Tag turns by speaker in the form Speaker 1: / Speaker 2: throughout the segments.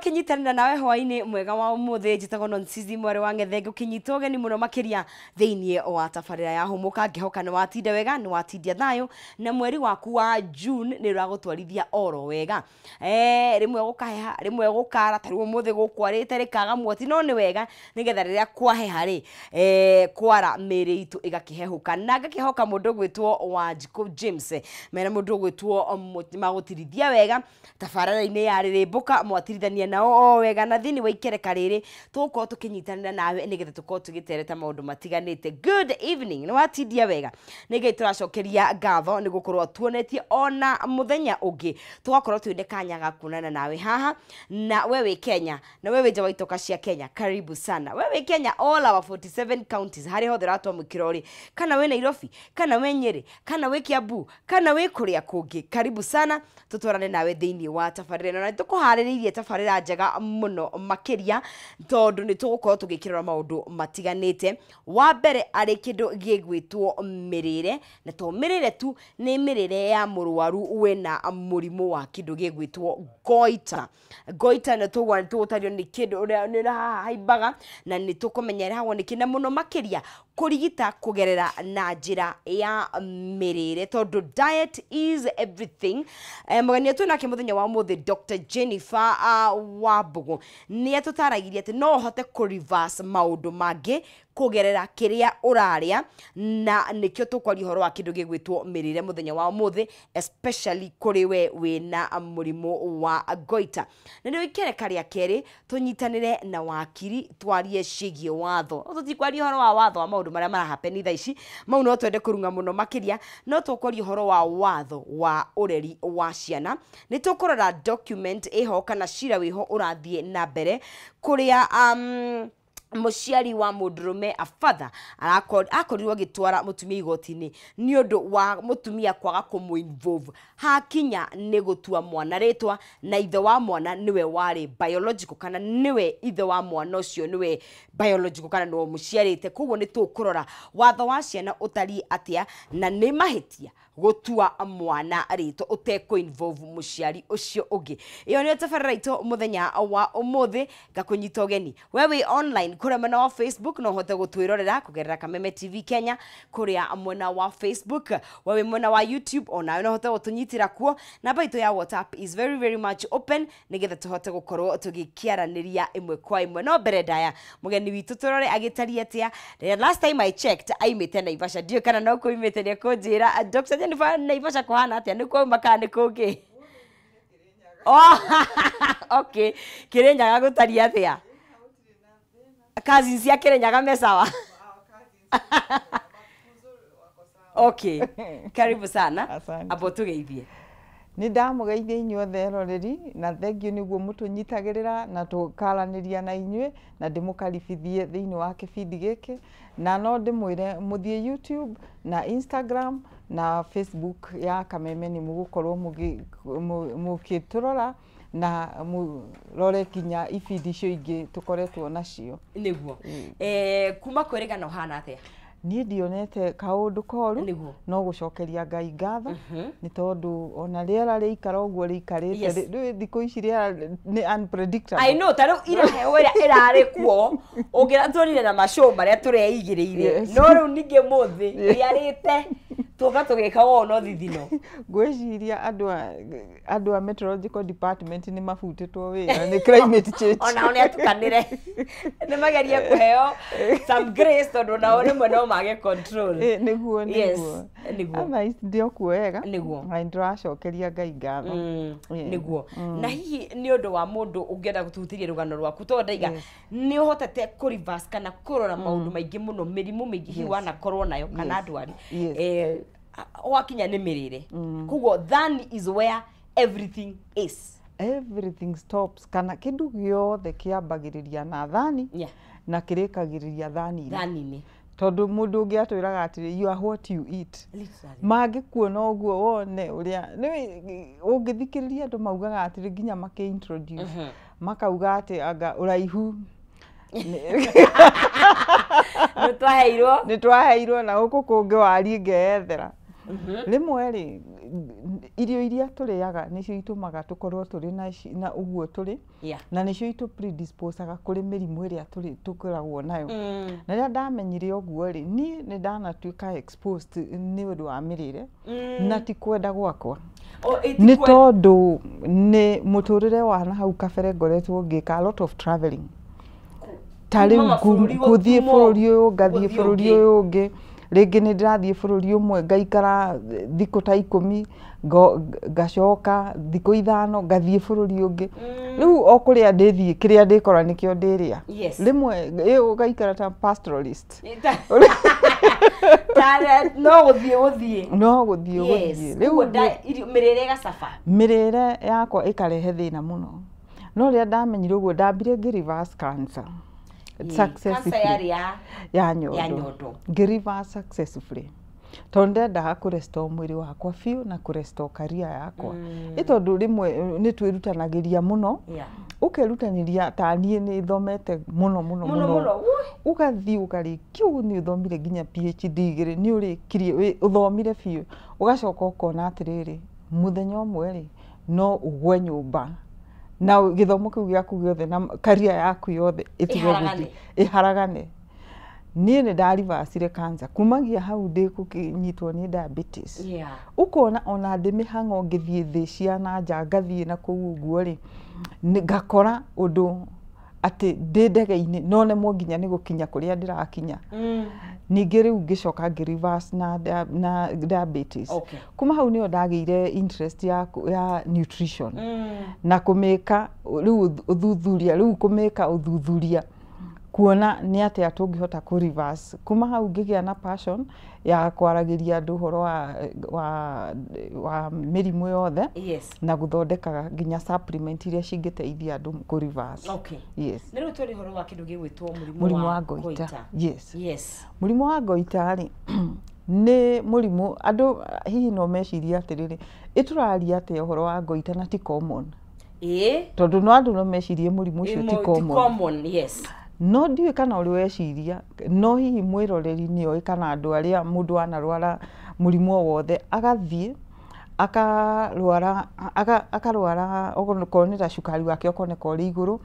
Speaker 1: makinyitanira nawe hwaini mwega wa umuthi njitagwo Nonsizi mwere wa Ngethe ngukinyita ugeni muno makiria thiini wa tabarira ya humuka ngihoka ni watinda wega ni watindia thayo na mweri waku wa June ni ragutwarithia oro wega rimwe gukaheha rimwe gukara tari umuthi gukwarite rikaga mwoti no ni wega nigetha riria kwaheha ri kwara miri itu igakihehuka na ngakihoka mundu gwitwo Wanjiku James mena mundu gwitwo magutirithia wega tabarira-ini ya ririmbuka mwatirithania nao wega na thini wa ikereka riri tuko tukinyitanira nawe nigetha tuko tugitereta maundu matiganite. Good evening ni watindia wega nige turacokeria ngatho ni gukorwo tuonetie ona muthenya ungi tugakorwo twine kanya ga kunana nawe haha na wewe Kenya na wewe nja wa itoka cia Kenya karibu sana. Wewe Kenya all our 47 counties hari hothe ratwa mukirori kana we Nairobi kana we Nyeri kana we Kiambu kana we kuria kungi karibu sana tutwarane nawe thiini wa tabarira na tukuhariririe tabarira njega muno makiria tondu ni tugukorwo tugikirora maundu matiganite. Wa mbere ari kindu gigwitwo mirire na to mirire tu ni mirire ya murwaru wena murimu wa kindu gigwitwo goita na tugutario ni kindu ni haimbaga na ni tukumenyera hawo ni kina muno makiria kurigita kugerera na njira ya mirire tondu diet is everything. Mugania tu na kimuthenya wa muthi Dr. Jennifer Wambugu ni atutaragiria ati no hote ku reverse maundu mangi kugerera kiria uraria na nikyo tukwari horo wa kindu gigwitwo mirire muthenya wa muthi especially kuri we wina murimu wa goita na ndio ikereka ria keri tunyitanire na wakiri twarie cigie watho tutikwari horo wa watho wa maundu maria marahappen thaa ici mau no twende kurunga muno makiria no tukwari horo wa watho wa ureri wa ciana ni tukurora document iho kana cira wiho urathie na mbere kuria muciari wa mundurume a father akorirwo gitwara mutumia igoti-ini ni undu wa mutumia kwaga kumu involve hakinya ni gutua mwana ritwa na ithe wa mwana niwe wari biological kana niwe ithe wa mwana ucio niwe biological kana no muciarite koguo ni tukurora watho wa ciana utari atia na ni mahitia gutua mwana rito uteko involve muciari ucio ungi. Iyo ni tabarira ito muthenya wa umuthi ngakunyita ugeni wewe online kuria mwena wa Facebook no hote gutwirorera kugerera Kameme TV Kenya kuria mwena wa Facebook wewe mwena wa YouTube ona no hote gutunyitira kuo namba itu ya WhatsApp is very very much open nigetha tuhote gukorwo tugikiaraniria imwe kwa imwe no mbere ndaya mugeni witu turore agitaria atia. Last time I checked aimite Naivasha dio kana no kuimite ne kunjira Dr. Jennifer Naivasha kuhana atia ni kwa makane kungi oh okay Kirinyaga gutaria atia kazi cia Kirinyaga mesawa okay karibu sana abo tugeithie.
Speaker 2: Ni ndamugeithia inyuothe roreri na thengio niguo mutunyitagirira na tukaraniria na inyue na ndimukaribithie thiini wa kibindi giki na no ndimwire muthie YouTube na Instagram na Facebook ya Kameme ni mugukorwo mugiturora na rore kinya ibindi cio ingi tukoretwo nacio
Speaker 1: niguo kuma kwirigana hana atia
Speaker 2: ni ndionete kaundu koru no gucokeria Ngai ngatho ni tondu ona riera riikara uguo riikarite thikũ ici riera ni unpredictable.
Speaker 1: I know taro ira hewa irari kuo ungiratwarire na mashow maria tureigiriire no riu ninge muthi riarite tuka tugika wono thithino
Speaker 2: gwiciria andu a meteorological department ni mafutitwo wira ni climate change
Speaker 1: ona atukanire ni mageria kuheo some grace tondu nao rimwe no mage control
Speaker 2: niguo ama ndio kuega
Speaker 1: niguo
Speaker 2: ndiracokeria Ngai ngatho
Speaker 1: niguo na hihi ni undu wa mundu ungienda gututiria rugano rwaku to ndaiga ni uhotete ku reverse kana kurora maundu maingi muno mirimu mingi hiwa na korwo nayo kana ndwari wakinya ni mirire kugo that is where everything
Speaker 2: everything stops kana kindu giothe kiambagiriria na thani na kirikagiriria thani tondu mundu ungi atwiraga atiri you are what you eat mangikuona uguo wone uria ungithikiriria andu maugaga atiri nginya introduce makauga ati anga uraihu
Speaker 1: ni twaheirwo
Speaker 2: na guku kungi wari ngeethera rimwe ri irio iria turiaga nicio itumaga tukorwo turi na uguo turi na nicio itu predisposaga kuri mirimu iria tukoragwo nayo na ria ndamenyire uguo ri ni ndanatuika exposed ni undu wa mirire na ti kwenda gwakwa ni tondu ni muturire wa na hau kabere ngoretwo ngika a lot of traveling tari guthie bururi uyu ngathie bururi uyu ungi ringi ni ndirathie bururi umwe ngaikara thiku ta 10 ngacoka thiku 5 ngathie bururi ungi riu okuria ndithie kiria ndikora nikio ndiria rimwe ugaikara ta pastoralist no guthie
Speaker 1: riu mirire gacafa
Speaker 2: mirire yakwa ikarehe thina muno no ria ndamenyire uguo ndambire reverse cancer successfully ya nyondo reverse successfully tondu ndendaga kurestore mwiri wakwa biu na kurestore career yakwa itondu rimwe ni twirutanagiria muno ukirutaniria ta nie ni thomete muno ugathii ukarikiu ni uthomire nginya PhD igiri ni urikirie uthomire biu ugacoka ukona atiriri muthenya umwe ri no ugwe nyumba na githomo kiu giaku giothe na career yaku yothe iharagane nie ni ndarivacire cancer kumagia hau ndikunyitwo ni diabetes ukona ona ndimihango ngithie thi cia na nja ngathie na kuu uguo ri ngakora undu ati ndindege-ini none mo nginya ni gukinya kuria ndirakinya ningi riu ngicoka reverse na diabetes kuma hau nio ndageire interest ya nutrition na kumeka riu uthuthuria riu kumeka uthuthuria kuona ni atia tungihota ku reverse kuma hau ngigia na passion ya kwaragiria andu horo wa mirimu yothe na guthondeka nginya supplement iria cingiteithia andu ku reverse
Speaker 1: ni riu turi horo wa kindu gigwitwo
Speaker 2: murimu wa goita murimu wa goita ri ni murimu andu hihi no meciria atiriri ituraria atia horo wa goita na ti common tondu no andu no mecirie murimu ucio ti common no ndiwe kana uri weciria no hihi mwiroreri ni oi kana andu aria mundu anarwara murimu wothe agathie akarwara okoneka cukari wake okoneka uri iguru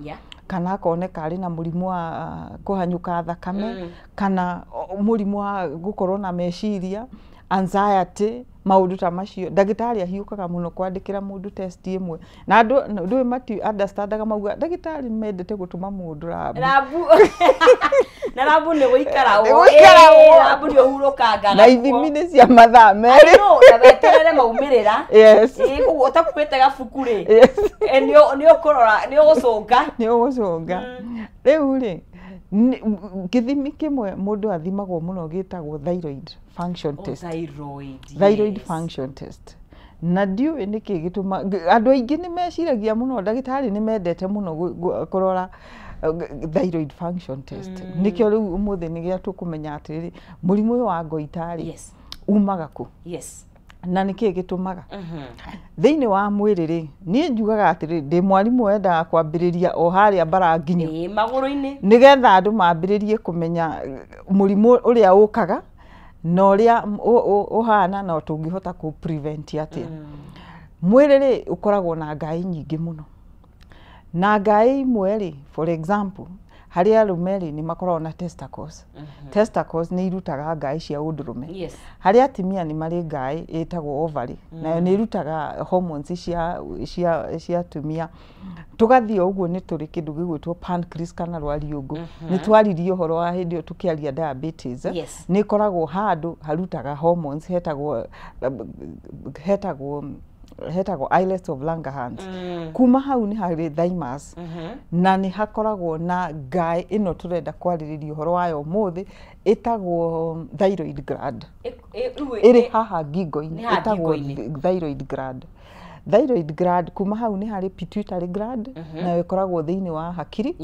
Speaker 2: kana akoneka ari na murimu wa kuhanyuka thakame kana murimu wa gukorwo na meciria anxiety maundu ta macio ndagitari ahiukaga muno kwandikira mundu test imwe na ndu mati understandaga mauga ndagitari mendete gutuma mundu rabu
Speaker 1: na rabu ni guikara rabu ni uhurukanga
Speaker 2: na ithimi ni cia mathaa meri
Speaker 1: na weterere maumirira kugu utakuite gabuku ri ni ugucunga
Speaker 2: riu ri githimi kimwe mundu athimagwo muno gitagwo thyroid function test thyroid function test na ndiu niki gituma andu aingi ni meciragia muno ndagitari ni mendete muno kurora thyroid function test nikio riu umuthi ni gia tukumenya atiri murimu wa goitari umaga ku na niki gitumaga thiini wa mwiri ri ni njugaga atiri ndi mwarimu wenda kwambiriria o haria baranginyo
Speaker 1: maguru-ini
Speaker 2: nigetha andu mambiririe kumenya murimu uria ukaga no ria uhana no tungihota ku prevent atia mwiri ri ukoragwo na ngai nyingi muno na ngai imwe ri for example haria rumeri ni makoragwo na testicles testicles ni irutaga ngai cia undurume haria atimia ni mari ngai itagwo ovary na ni irutaga hormones cia tumia tugathie uguo ni turi kindu gigwitwo pancreas kana rwariungu ni twaririe horo wa hindi tukiaria diabetes ni koragwo handu harutaga hormones hetagwo islets of Langerhans kuma hau ni hari thymus na ni hakoragwo na ngai ino turenda kwaririria horo wayo muthi itagwo thyroid gland iri haha ngingo-ini itagwo thyroid gland kuma hau ni hari pituitary gland na ikoragwo thiini wa hakiri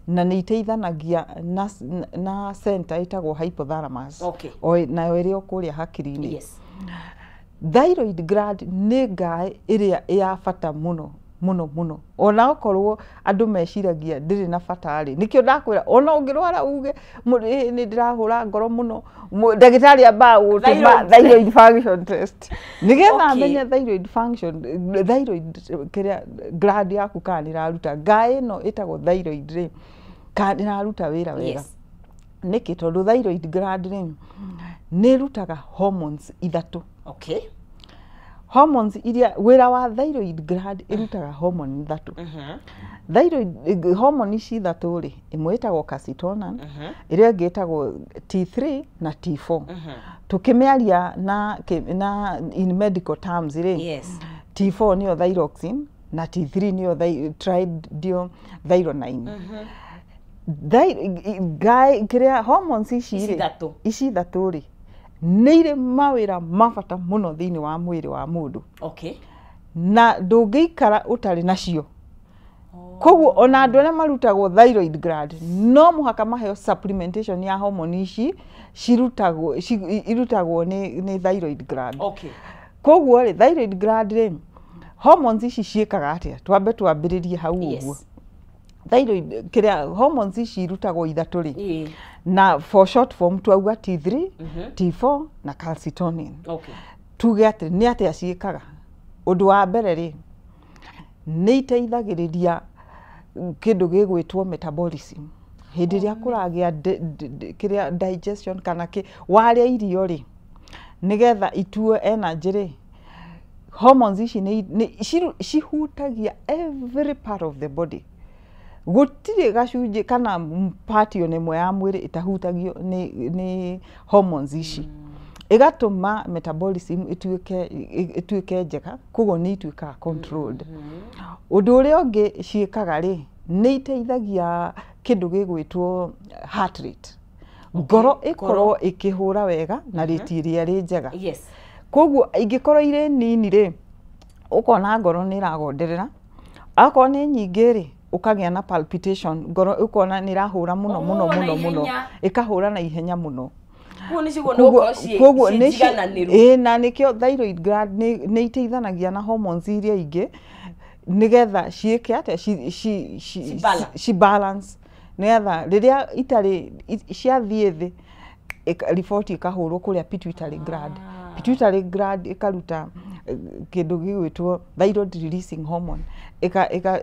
Speaker 2: na ni iteithanagia na center itagwo hypothalamus na iri okuria hakiri-ini thyroid gland ni ngai iria ya bata muno muno ona okorwo andu meciragia ndiri na fatari nikio ndakwira ona ungirwara uge ni ndirahura ngoro muno ndagitari amba gutuma thyroid function test nigetha amenye thyroid function thyroid kiria gland yaku kana iraruta ngai no itagwo thyroid ri kana iraruta wira wega niki tondu thyroid gland ri ni rutaga hormones ithatu hormones iria wira wa thyroid gland irutaga hormone ithatu thyroid hormone ici ithatu ri imwe itagwo calcitonin iria ingi itagwo T3 na T4 tukimiaria na in medical terms ri T4 niyo thyroxine na T3 niyo tridothyronine kiria hormones ici ithatu ri nire mawira mabata muno thiini wa mwiri wa mundu na ndungikara utari nacio koguo ona andu aria marutagwo thyroid gland no muhaka maheo supplementation ya hormone ici irutagwo ni thyroid gland koguo ri thyroid gland ri hormones ici ciikaga atia twambiririe hau uguo thyroid kiria hormones ici irutagwo ithatu ri na for short form twauga T3 T4 na calcitonin tuge ati ni atia ciikaga undu wa mbere ri ni iteithagiriria kindu gigwitwo metabolism hindi ria kuragia kiria digestion kana waria irio ri nigetha ituo energy ri hormones ici ni cihutagia every part of the body gutire gacunji kana part yo nemwe ya mwiri itahutagio ni hormones ici igatuma metabolism ituike njega koguo ni ituika controlled undu uria ungi ciikaga ri ni iteithagia kindu gigwitwo heart rate ngoro ikorwo ikihura wega na rate iria ri njega koguo ingikorwo ire nini ri ukona ngoro ni iragonderera akoro ni nyingi ri ukagia na palpitation ngoro ukona ni irahura muno ikahura na ihenya muno koguo na nikio thyroid gland ni iteithanagia na hormones iria ingi nigetha ciike ate ci balance nigetha riria itari ciathie thi report ikahurwo kuria pituitary gland ikaruta kindu gigwitwo thyroid releasing hormone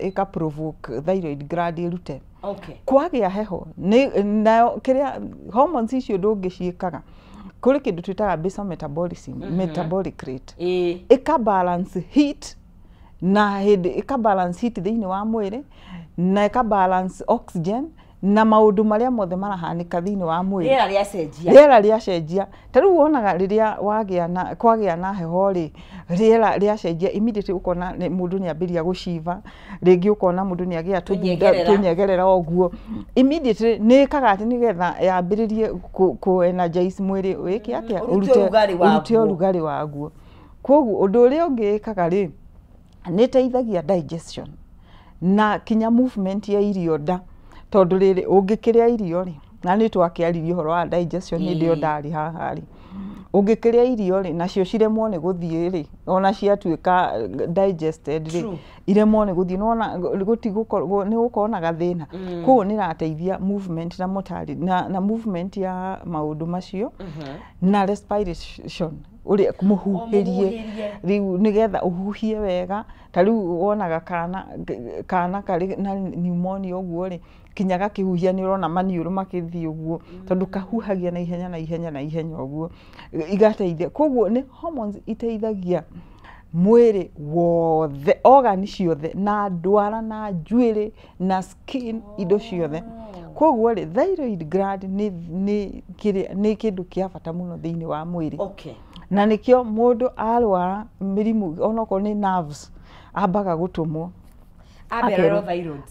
Speaker 2: ika provoke thyroid gland irute kwagia heho nayo kiria hormones icio ndungiciikaga kuri kindu twitaga basal metabolism metabolic rate ika balance heat na ika balance heat thiini wa mwiri na ika balance oxygen na maundu maria mothe marahanika thiini wa mwiri riera riacenjia tariu wonaga riria kwagia na heho ri riera riacenjia immediately ukona mundu ni ambiria guciva ringi ukona mundu ni agia tunyegerera oguo immediately ni kaga ati nigetha yambiririe ku energize mwiri wiki atia urute urugari waguo koguo undu uria ungi kaga ri ni teithagia digestion na kinya movement ya irio nda tondu riri ungikiria irio ri na ni twakiaririe horo wa digestion ni ndio ndari haha ri ungikiria irio ri nacio ciremwo ni guthie ri ona ciatuika digested ri iremwo ni guthie nona gutigukorwo ni gukona gathina koguo ni rateithia movement na motari na movement ya maundu macio na respiration uri kumuhuhirie riu nigetha uhuhie wega tariu wonaga kana kari na pneumonia uguo ri kinyaga kihuhia ni urona maniuru makithii uguo tondu kahuhagia na ihenya uguo igateithia koguo ni hormones iteithagia mwiri wothe organ ciothe na ndwara na njuiri na skin indo ciothe koguo ri thyroid gland ni kindu kia bata muno thiini wa mwiri na nikio mundu arwara mirimu onako ni nerves ambaga gutumwo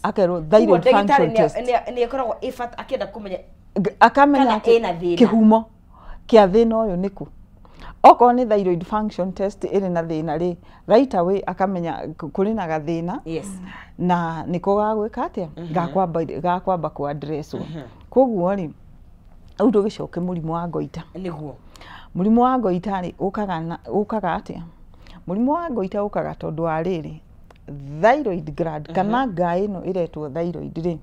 Speaker 2: akerwo thyroid function test
Speaker 1: ni ekoragwo ifat akienda kumenya
Speaker 2: akamenya kihumo kia thina uyu niku oko ni thyroid function test iri na thina ri right away akamenya kuri na gathina na niko gagwika atia gakwamba ku address koguo ri au tugicoke murimu wa goita
Speaker 1: niguo
Speaker 2: murimu wa goita ri ukaga atia murimu wa goita ukaga tondu wa riri thyroid gland kana ngaĩ ĩno ĩretwo thyroid rĩ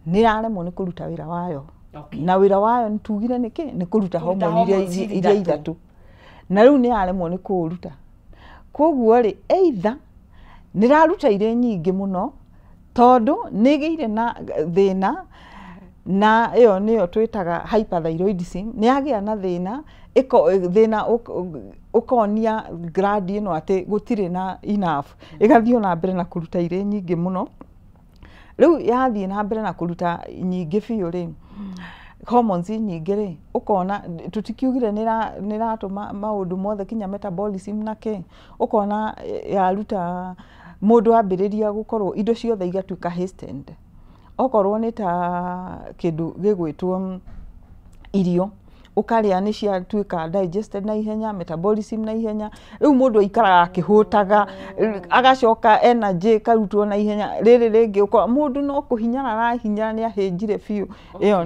Speaker 2: nĩ yaremwo nĩ kũruta wĩra wayo. Na wĩra wayo nĩ tugire nĩkĩ nĩ kũruta hormone iria ithatũ. Na rĩu nĩ yaremwo nĩ kũruta. Koguo rĩ either nĩ raruta irĩ nyingĩ mũno tondũ nĩ gĩire na thĩna na ĩyo nĩyo twĩtaga hyperthyroidism, nĩ yagĩa na thĩna ũkonia gland ĩno atĩ gũtirĩ na enough, ĩgathiĩ na mbere na kũruta irĩ nyingĩ mũno. Rĩu yathiĩ na mbere na kũruta nyingĩ biũ rĩ hormones nyingĩ rĩ ũkona tũtikiugire nĩ ratũma maũndũ mothe kinya metabolism na kĩ ũkona yaruta mũndũ ambĩrĩria gũkorwo indo ciothe igatuĩka hastened. Okorwo nĩ ta kĩndũ gĩgwĩtwo irio ũkarĩa nĩ ciatuĩka digested na ihenya, metabolism na ihenya. Rĩu mũndũ aikaraga akĩhũtaga agacoka energy karutwo na ihenya. Rĩrĩ rĩngĩ ũkora mũndũ no kũhinyara arahinyara nĩ ahĩnjire biũ. Ĩyo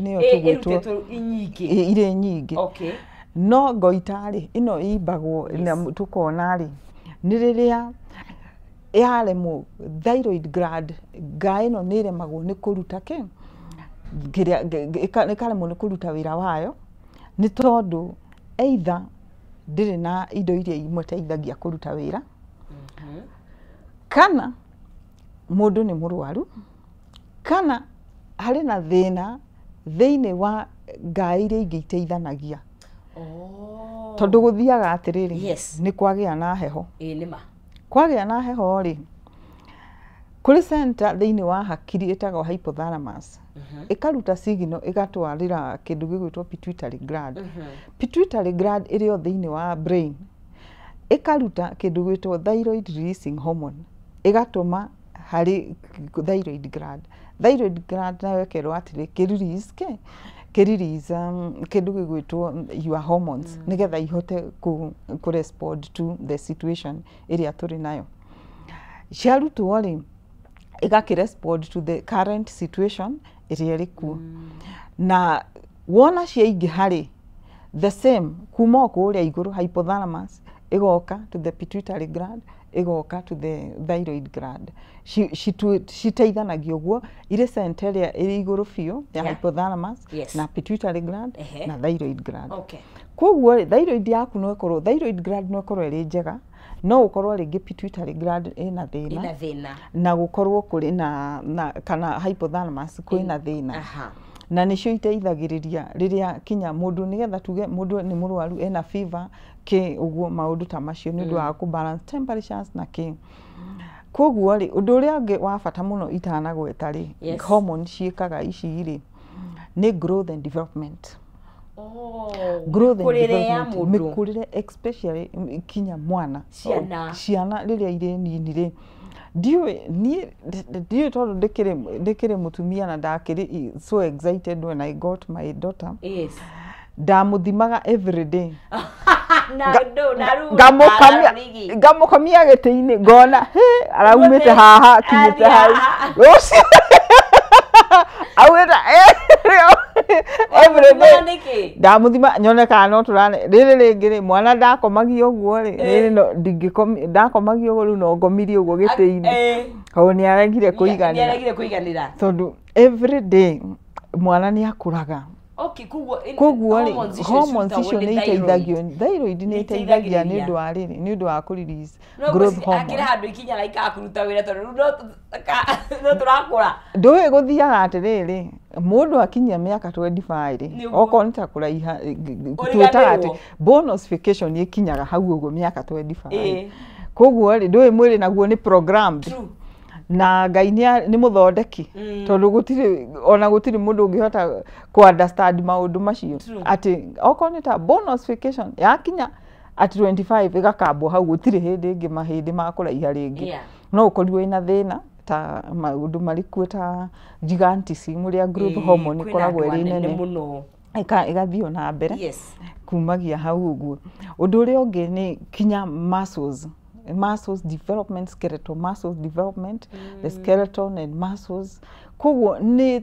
Speaker 2: nĩyo tũgwĩtwo irĩ nyingĩ. No ngoitarĩ ĩno imbagwo tũkona rĩ nĩ rĩrĩa yaremwo thyroid gland ngaĩ ĩno nĩ ĩremagwo nĩ kũruta kĩ ĩkaremwo nĩ kũruta wĩra wayo nĩ tondũ either ndĩrĩ na indo iria imũteithagia kũruta wĩra kana mũndũ nĩ mũrwaru kana harĩ na thĩna thĩinĩ wa ngaĩ iria ingĩ iteithanagia. Tondũ gũthiaga atĩrĩrĩ nĩ kwagĩa na heho. Kwagĩa na heho rĩ kũrĩ center thĩinĩ wa hakiri ĩtagwo hypothalamus ĩkaruta signal ĩgatwarĩra kĩndũ gĩgwĩtwo pituitary gland. Pituitary gland ĩrĩ o thĩinĩ wa brain ĩkaruta kĩndũ gĩgwĩtwo thyroid releasing hormone ĩgatũma harĩ thyroid gland. Thyroid gland nayo ĩkerwo atĩrĩ kĩrelease kĩndũ gĩgwĩtwo your hormones nĩgetha ihote kũrespond to the situation ĩrĩa tũrĩ nayo. Ciarutwo rĩ igakĩrespond to the current situation ĩrĩa ĩrĩ kuo. Na wona ciaingĩha rĩ the same kuma kũrĩa igũrũ hypothalamus ĩgoka to the pituitary gland ĩgoka to the thyroid gland. Citeithanagio ũguo irĩ center ĩrĩa ĩrĩ igũrũ biũ ya hypothalamus na pituitary gland na thyroid gland. Koguo thyroid yaku no ĩkorwo thyroid gland no ĩkorwo ĩrĩ njega no ũkorwo rĩngĩ pituitary gland ĩna thĩna na gũkorwo kũrĩ na kana hypothalamus kwĩna thĩna. Na nĩcio iteithagĩrĩria rĩrĩa kinya mũndũ nĩgetha tuge mũndũ nĩ mũrwaru ena fever kĩ ũguo maũndũ ta macio nĩ ũndũ wa kũbalance temperatures na kĩ. Koguo rĩ ũndũ ũrĩa ũngĩ wa bata mũno itanagweta rĩ hormone ciĩkaga ici rĩ nĩ growth and development. Growth and development mĩkũrĩre especially kinya mwana ciana rĩrĩa irĩ nini rĩ ndiũĩ tondũ ndĩkĩrĩ mũtumia na ndakĩrĩ so excited when I got my daughter. Ndamũthimaga every day ngamũkomia gĩtĩ-inĩ ngona araumĩte haha kinyĩte hau augĩta every day ndamũthima nyone kana no tũrane. Rĩrĩ rĩngĩ rĩ mwana ndakomagio ũguo rĩ rĩrĩ ndakomagio ũguo rĩu no ngomirie ũguo gĩtĩ-inĩ tondũ nĩ aregire kũiganĩra tondũ every day mwana nĩ akũraga. Koguo hormones icio nĩ iteithagio thyroid nĩ iteithagia nĩ ũndũ wa rĩrĩ nĩ ũndũ wa kũrelease growth hormone. Handũ ikinya na ikakũruta wĩra tondũ no tũrakũra. Ndũĩ gũthiaga atĩrĩrĩ mũndũ akinyia mĩaka 25 rĩ okorwo nĩ ta kũraiha twĩtaga atĩ bonosification nĩ ikinyaga hau ũguo mĩaka 25. Koguo rĩ ndũĩ mwĩrĩ naguo nĩ programmed na Ngai nĩ mũthondeki tondũ gũtirĩ mũndũ ũngĩhota ku understand maũndũ macio atĩ okorwo nĩ ta bonosification yakinya at 25 ĩgakambwo hau gũtirĩ hĩndĩ ĩngĩ mahĩndĩ ma kũraiha rĩngĩ. No ũkorirwo ina thĩna ta maũndũ marĩkuo ta gigantism ũrĩa growth hormone ĩkoragwo ĩrĩ nene ĩgathiĩ na mbere kumagia hau ũguo. Ũndũ ũrĩa ũngĩ nĩ kinya muscles development, skeletal muscles development, the skeleton and muscles. Koguo nĩ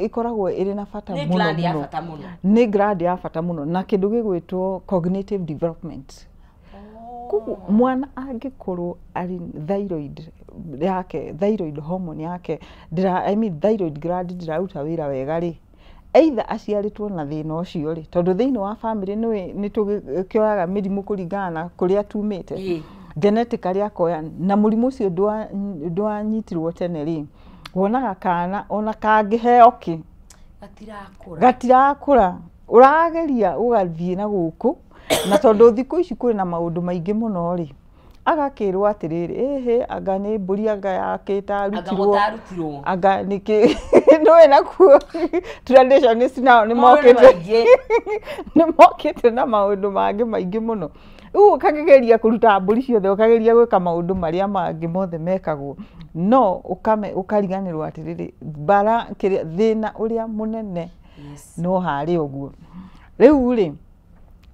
Speaker 2: ikoragwo ĩrĩ na bata mũno nĩ gland ya bata mũno na kĩndũ gĩgwĩtwo cognitive development. Kugu mwana angikorwo ari thyroid hormone yake thyroid gland ndiraruta wira wega ri, either aciaritwo na thina ucio ri, tondu thiini wa family ni tukioyaga mirimu kuringana kuria tumite genetically akoya na murimu ucio ndwanyitirwo tene ri, wonaga kana ona kangiheo ki gatirakura urageria ugathie na guku na tondu thiku ici kuri na maundu maingi muno ri, agakirwo atiriri anga ni mburi anga yakita rutirwo anga niki no enakuo traditionist nao ni mokite na maundu mangi maingi muno. Ukageria kuruta mburi ciothe ukageria gwika maundu maria mangi mothe mekagwo, no ukariganirwo atiriri bara thina uria munene no hari uguo. Riu ri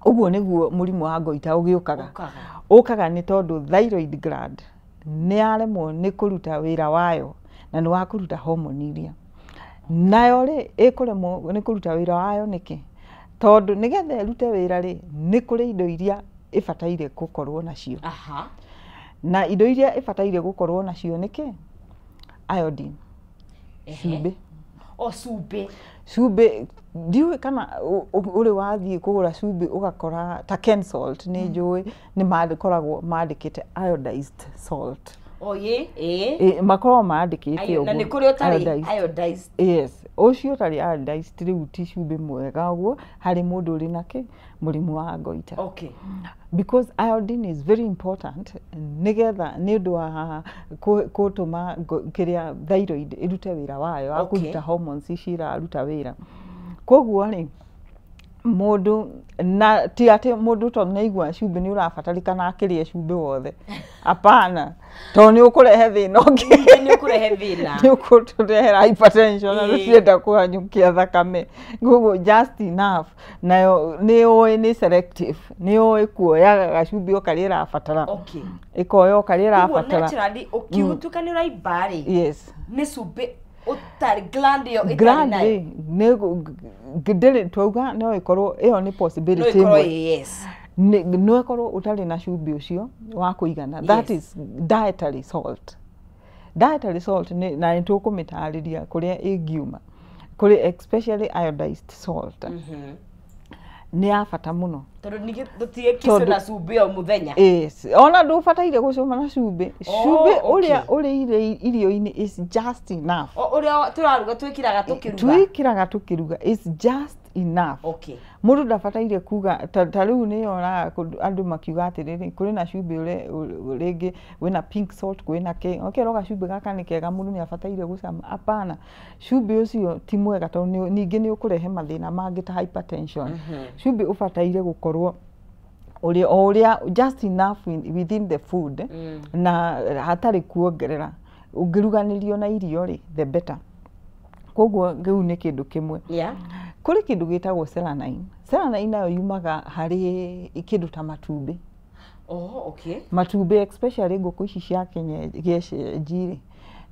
Speaker 2: uguo niguo murimu wa goita ugiukaga ni tondu thyroid gland ni aremwo ni kuruta wira wayo na ni wa kuruta hormone iria nayo ri ikuremwo ni kuruta wira wayo niki tondu nigetha irute wira ri ni kuri indo iria ifataire gukorwo nacio. Na indo iria ifataire gukorwo nacio niki iodine, cumbi. Cumbi ndiwe kana uri wathie kugura cumbi ugakora ta Ken salt ni njui ni makoragwo mandikite iodized salt. Makoragwo mandikite
Speaker 1: na ni kuri utari iodized.
Speaker 2: Yes, ucio utari iodized riu ti cumbi mwega uguo hari mundu uri naki murimu wa goita. Because iodine is very important nigetha ni undu wa kutuma kiria thyroid irute wira wayo wa kuruta hormones ici iraruta wira. Koguo ri mundu na ti ati mundu to naigua cumbi ni urabatarikana akirie cumbi wothe, apana to ni ukurehe thina ungi ni ukurehe thina ni ukurehe hypertension na rucienda kuhanyukia thakame. Koguo just enough nayo ni selective, ni kuoya gacumbi ukarira abatara ikoyo ukarira abatara
Speaker 1: naturally ukiutukani raibari.
Speaker 2: Yes,
Speaker 1: ni cumbi utari gland yo
Speaker 2: itari nayo ndiri twauga no ikorwo iyo ni possibility no ikorwo utari na cumbi ucio wa kuigana. That is dietary salt. Dietary salt ni na nitukumitariria kuria ingiuma kuri especially iodized salt. Ni afata muno
Speaker 1: tondu ni tutige kiso na cumbi o muthenya.
Speaker 2: Yes, ona ndubataire gucuma na cumbi. Cumbi uria uri irio-ini is just enough.
Speaker 1: Uria turaruga twikiraga tukiruga is just enough. Mundu ndabataire kuga ta riu ni ona andu makiuga atiriri kuri na cumbi ringi wina pink salt kwina ke okeroga cumbi gaka ni kega mundu ni abataire gucama. Apana, cumbi ucio ti mwega tondu ningi ni ukurehe mathina mangi ta hypertension. Cumbi ubataire gukorwo uria just enough within the food na hatari kuongerera ungiruganirio na irio ri the better. Koguo ngeu ni kindu kimwe. Kuri kindu gitagwo selenine. Selenine nayo yumaga hari kindu ta matumbi. Matumbi especially nguku ici cia kienyeji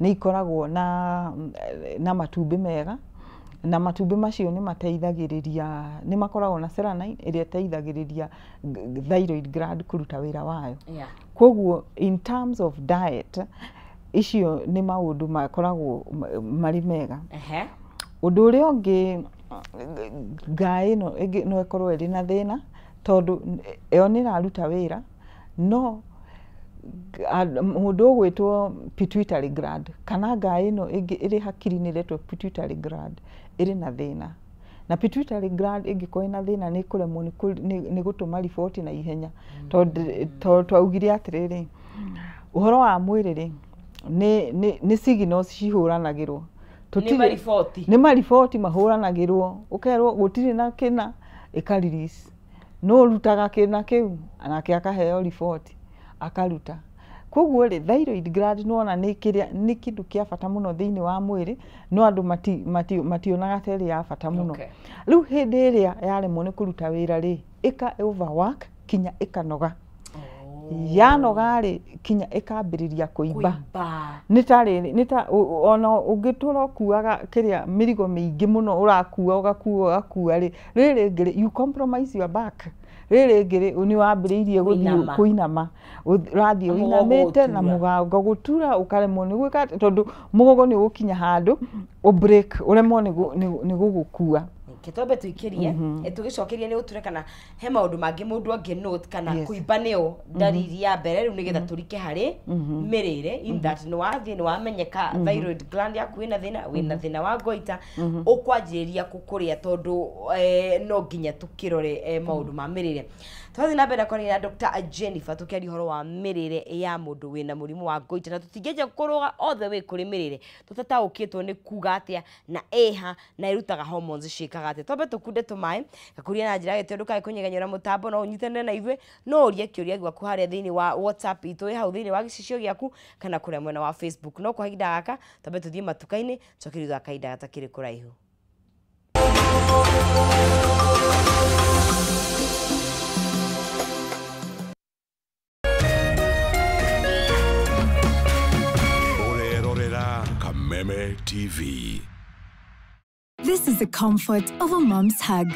Speaker 1: ni ikoragwo na matumbi mega na matumbi macio ni mateithagiriria ni makoragwo na selenine iria teithagiriria thyroid gland kuruta wira wayo. Koguo in terms of diet icio ni maundu makoragwo mari mega. Undu uria ungi ngai no ikorwo iri na thina tondu yo ni raruta wira no mundu ugwitwo pituitary gland kana ngai no iri hakiri-ini retwo pituitary gland iri na thina, na pituitary gland ingiko ina thina ni kuremwo ni gutuma riboti na ihenya tondu twaugire atiriri uhoro wa mwiri ri ni signals cihuranagirwo ni mariboti mahuranagirwo ukerwo gutiri na kina ikarelease no rutaga kina kiu anake akaheo riboti akaruta. Koguo ri thyroid gland no na ni kindu kia bata muno thiini wa mwiri no andu mationaga teri ya bata muno. Riu hindi iria yaremwo ni kuruta wira ri ika overwork kinya ikanoga
Speaker 2: yanogari kinya ikambiriria kuimba nita ona ungitura kuaga kiria mirigo mingi muno urakua riri ngiri you compromise your back riri ngiri ni wambiriirie guthii kuinama urathii uinamite na mugongo gutura ukaremwo ni gwika tondu mugongo ni ukinya handu u break uremwo ni gugukua
Speaker 1: Kitobe tuikirie tugicokerie ni uture kana he maundu mangi mundu angi note kana kuimba nio dariri ya mbere riu nigetha turike hari mirire in that no wathie ni wamenyeka thyroid gland yaku wina thina wa goita ukwanjiria kukuria tondu no nginya tukirore maundu ma mirire twathi na mbere koni na Dr. Jennifer tukiari horo wa mirire ya mundu wina murimu wa goita na tutingeje kuruga all the way kuri mirire tutataukitwo ni kuga atia na eha na irutaga hormones shikaga atia tobe tukunde tumai gakuria na njira gete ndukae kunyeganyura mutambo no unyitane na itwe no urie kiuria gwaku haria thiini wa WhatsApp itu hau thiini wa gicicio giaku kana kuria mwena wa Facebook no kwa hinda gaka tobe tuthie matukaini chokiriza kaida gatakiri kuraihu
Speaker 3: Meme TV.
Speaker 4: This is the comfort of a mom's hug.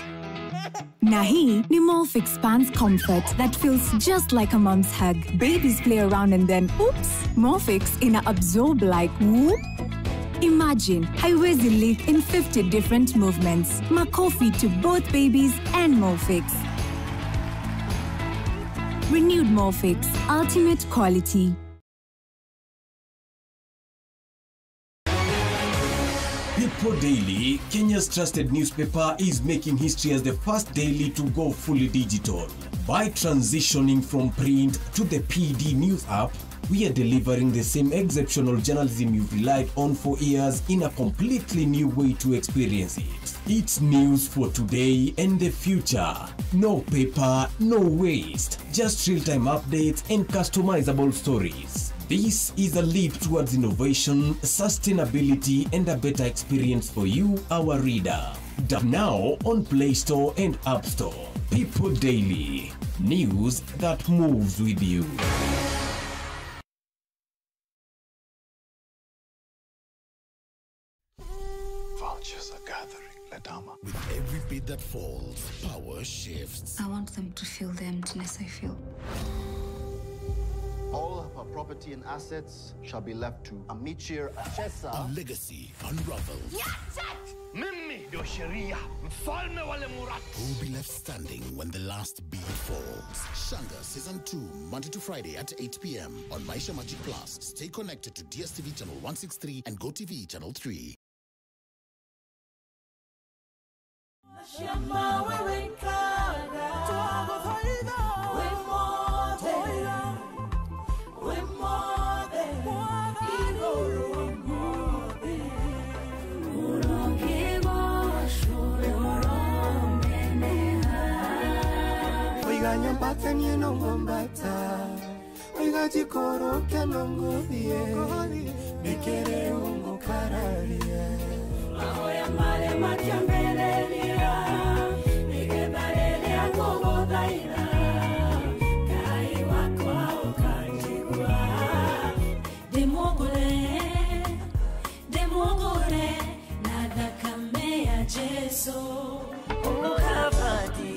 Speaker 4: Nahi ni Molfix Expands comfort that feels just like a mom's hug. Babies play around and then, oops, Molfix ina absorb like whoop. Imagine haiwezi leak in 50 different movements. Makofi to both babies and Molfix. Renewed Molfix, ultimate quality.
Speaker 5: People Daily, Kenya's trusted newspaper, is making history as the first daily to go fully digital. By transitioning from print to the PD News app, we are delivering the same exceptional journalism you've relied on for years in a completely new way to experience it. It's news for today and the future. No paper, no waste. Just real-time updates and customizable stories. This is a leap towards innovation, sustainability, and a better experience for you, our reader. Now on Play Store and App Store. People Daily. News that moves with you.
Speaker 3: Vultures are gathering, Ladama. With every bit that falls, power shifts.
Speaker 6: I want them to feel the emptiness I feel.
Speaker 7: All of her property and assets shall be left to Amichir Achesa.
Speaker 3: A legacy unravels.
Speaker 8: Mimi ndio sheria, mfalme wale Muratu.
Speaker 3: Who will be left standing when the last beat falls? Shanga Season 2, Monday to Friday at 8 p.m. on Maisha Magic Plus. Stay connected to DSTV Channel 163 and GoTV Channel 3.
Speaker 9: Nyambata ni nongombata Oiga jikoro ke nongodie Nikere ungo kararie Mahoya mare makiambereria Nigebarele agogo daira Kai wakwa ukanjigua Demogore Nada kamea Jesu Ukabadi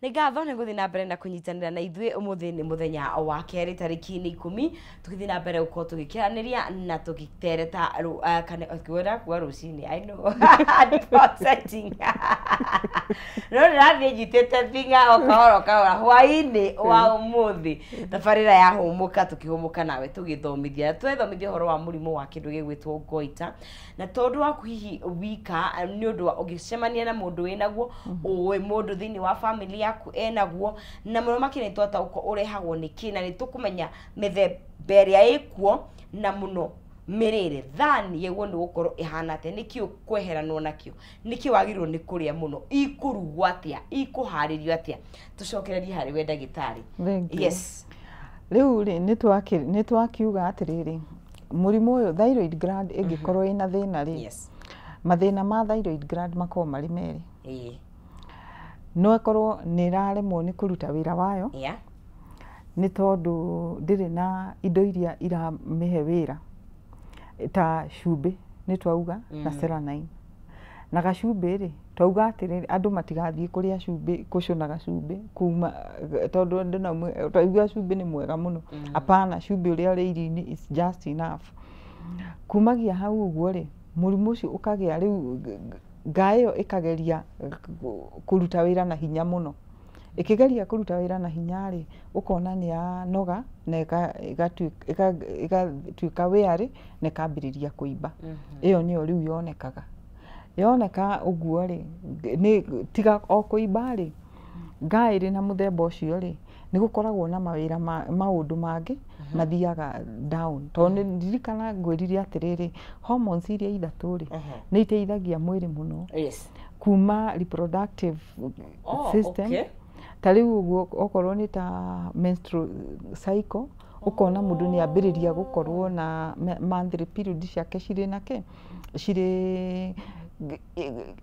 Speaker 1: Ngatho nä gå thiä na mbere na kå nyitanä na ithuä å må thä nä må thenya wa kerä tariki 10 tå gä thiä na mbere gå korwo tå gä kä ranä ria na tå gä tereta kwenda kuga rå cinä no nä rathiä njitä te thinga o kahora hwainä wa å må thä thabarä ra ya hå må ka tå kä hå må ka nawe tå gä thomithia twethomithia å horo wa må rimå wa kä ndå gä gwä two goita na tondå waku hihi wika nä å ndå å gä cemania na må ndå wä naguo å må ndå thä inä wa family yaku enaguo na muno makine twata uko urehagwo ni kina ni tukumenya mithemba iria ikuo na muno mirire thani yeguo ni gukoro ihana ate nikio kweheranwo nakio nikio wagirwo ni kuria muno ikurugwo atia ikuharirio atia tucokererie hari we ndagitari. Yes
Speaker 2: riu ri ni twakiuga atiriri murimu uyu thyroid gland ingikorwo ina thina ri
Speaker 1: yes
Speaker 2: mathina ma thyroid gland mako mari meri no ekorwo ni raremwo ni kuruta wira wayo ni tondu ndiri na indo iria ira mihe wira ta cumbi ni twauga na selenine na gacumbi ri twauga atiriri andu matigathie kuria cumbi kucunaga cumbi kuma tondu ndina twauga cumbi ni mwega muno apana cumbi uria uri irio-ini is just enough kumagia hau uguo ri murimu ucio ukagia riu ngayo ikageria kuruta wira na hinya muno ikigeria kuruta wira na hinya ri ukona ni ya noga na igatuika wiari na ikambiriria kuimba iyo niyo riu yoneka uguo ri ni tiga o kuimba ri ngairi na muthemba ucio ri ni gukoragwo na mawira maundu mangi mathiaga down to ni ndirikana ngwirire atiriri hormones iria ithatu ri ni iteithagia mwiri muno kuma reproductive system tariu uguo okorwo ni ta menstrual cycle ukona mundu ni ambiriria gukorwo na monthly period ciake cire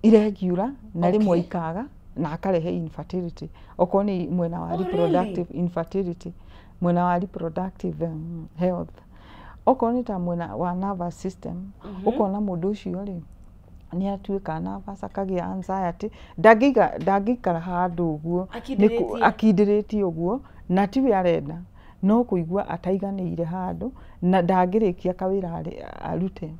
Speaker 2: irregular na rimwe ikaga na akarehe infertility okorwo ni mwena wa reproductive infertility mwena wa reproductive health okorwo ni ta mwena wa nervous system ukona mundu ucio ri ni atuika nervous akagia anxiety ndangikara handu uguo akidiriti uguo na tiwe arenda no kuigua ataiganiire handu na ndangirikia kawira arute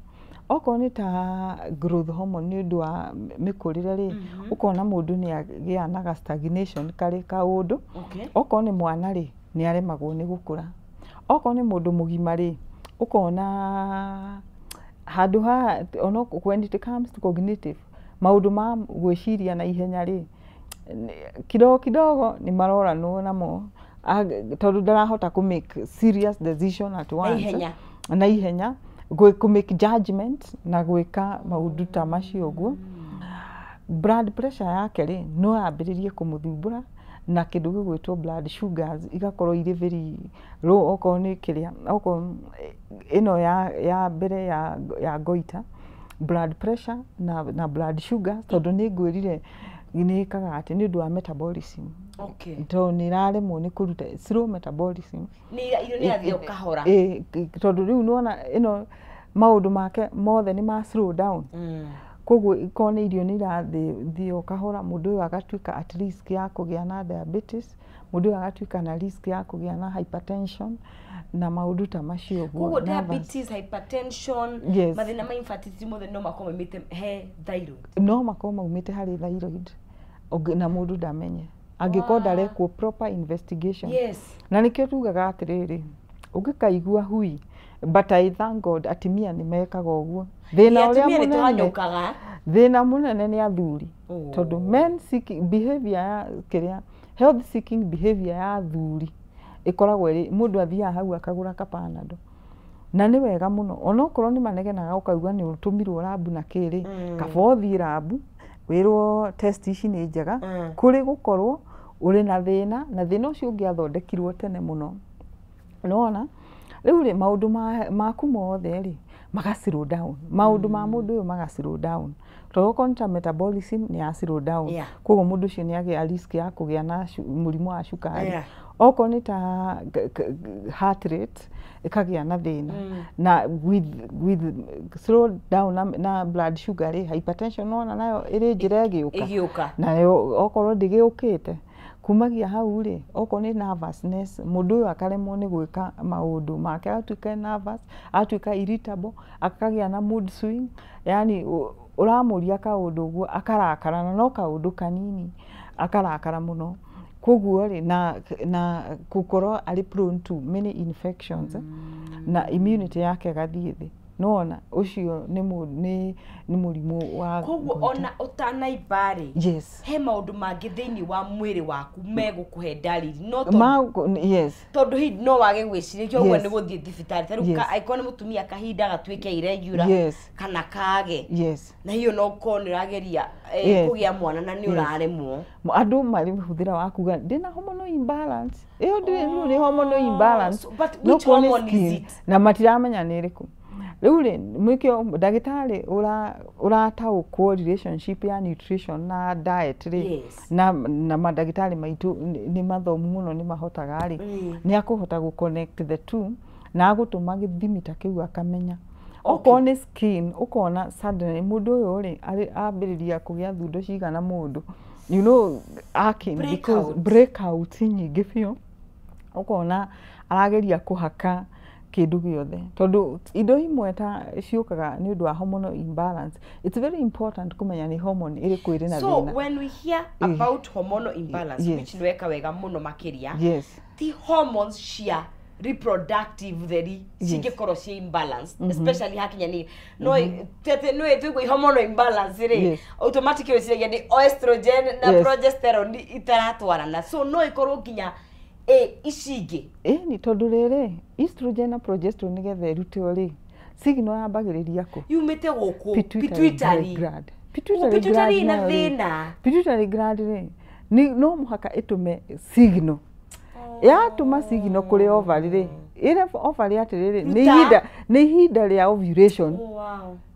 Speaker 2: okorwo ni ta growth hormone ni undu wa mikurire ri ukona mundu ni agia na stagnation kari kaundu okorwo ni mwana ri ni aremagwo ni gukura okorwo ni mundu mugima ri ukona handu ha ono when it comes to cognitive maundu ma gwiciria na ihenya ri kidogo ni maroranwo namo tondu ndarahota ku make serious decision at once na ihenya ku make judgment na gwika maundu ta macio guo blood pressure yake ri no ambiririe kumuthumbura na kindu gigwitwo blood sugars igakorwo iri very low okorwo ni kiria okorwo ino ya mbere ya goita blood pressure na blood sugar tondu ni ngwirire ni kaga ati ni ndu wa metabolism to ni raremwo ni kuruta slow metabolism
Speaker 1: ni athio kahora
Speaker 2: tondu riu nona ino maundu make mothe ni ma slow down koguo ikona irio ni irathio kahora mundu uyu agatuika at risk ya kugia na diabetes mundu uyu agatuika na risk ya kugia na hypertension na maundu ta macio guo
Speaker 1: koguo diabetes hypertension mathina ma infertility mothe no makoma mite he thyroid
Speaker 2: no makoma umite hari thyroid na mundu ndamenye angikorwo ndarekwo proper investigation na nikio tugaga atiriri ungikaigua hui but I thank God atimia ni mekaga uguo thina uria munene ni athuri tondu men seeking behavior ya kiria health seeking behavior ya athuri ikoragwo ri mundu athia hau akagura kapanado na ni wega muno onokorwo ni manegenaga ukaigua ni utumirwo lab na kiri kabothi lab wirwo test ici ni njega kuri gukorwo uri na thina ucio ungiathondekirwo tene muno unaona riu ri maundu maku mothe ri magaslow down maundu ma mundu uyu magaslow down to konta metabolism ni slow down koguo mundu ucio ni agia risk ya kugia na murimu wa cukari oko ni ta heart rate ikagia na thina na with slow down na blood sugar ri hypertension nona nayo iri njira igiuka na okorwo ndigiukite kumagia hau ri oko ni nervousness mundu uyu akaremwo ni gwika maundu make atuika nervous atuika irritable akagia na mood swing yani uramuria kaundu guo akarakara na no kaundu kanini akarakara muno koguo ri na kukorwo ari prone to many infections na immunity yake gathie thi nona ucio ni murimu wa
Speaker 1: koguo ona utanaibari
Speaker 2: yes
Speaker 1: he maundu mangi thiini wa mwiri waku megukuhe dalili no
Speaker 2: yes
Speaker 1: tondu hi no wage gwiciria koguo ni guthie thibitari taru aikone mutumia kahinda gatwike irregular
Speaker 2: yes
Speaker 1: kana kage
Speaker 2: yes
Speaker 1: na hiyo no konirageria kugia mwana na ni uraremwo
Speaker 2: andu mari huthira wakuga ndina hormonal imbalance iyo ni hormonal imbalance
Speaker 1: no hormone is it
Speaker 2: na matiramenya ni riku riu ri mwikio ndagitari urataukwo relationship ya nutrition na diet ri na madagitari maitu ni mathomu muno ni mahotaga ri ni akuhota gu connect the two na agutuma githimi ta kiu akamenya okone skin ukona suddenly mundu uyu ri ambiriria kugia thundo cigana mundu you know because breakout nyingi biu ukona arageria kuhaka kindu giothe tondu indo imwe ta ciukaga ni undu wa hormonal imbalance. It's very important kumenya ni hormone iri kwiri na thina.
Speaker 1: So when we hear about hormonal imbalance, which nweka wega muno makiria, the hormones cia reproductive theri cingĩkorwo ci imbalanced, especially hakinya ni no tete no etugwo hormonal imbalance ri automatically ciragia ni estrogen na progesterone itaratwarana, so no ikorwo kinya icingi
Speaker 2: ni tondu riri estrogen na progesterone nigethe rutio ri signal yambagiriria ku
Speaker 1: yumite guku pituitary
Speaker 2: gland
Speaker 1: na thina
Speaker 2: pituitary gland ri ni no muhaka itume signal yatuma signal kuri ovary ri ire ovary atiriri ni ihinda ria ovulation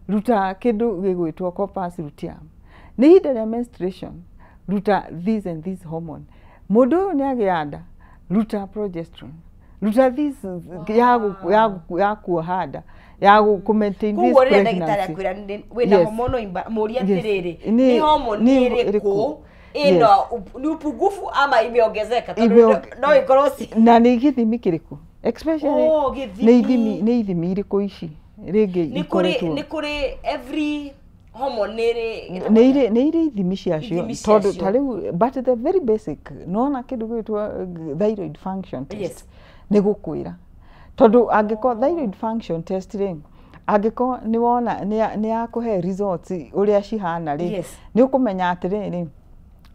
Speaker 2: ruta kindu gigwitwo corpus luteum ni ihinda ria menstruation ruta this and this hormone mundu ni agianda ruta progesterone ruta this ya kuhada ya ku maintain this
Speaker 1: pregnancy kuo ndagitari akwira wina hormonal imbalance atiriri ni hormone iriku ino ni upungufu ama imeongezeka no ikorwo
Speaker 2: na ni githimi kiriku especially ni ithimi iriku ici ringi
Speaker 1: ni kuri every hormone
Speaker 2: ni ithimi ciacio tondu tariu but the very basic nona kindu gwitwa thyroid function test ni gukwira tondu angiko thyroid function test ri angiko ni wona ni akuhe results uria cihana ri ni ukumenya atiriri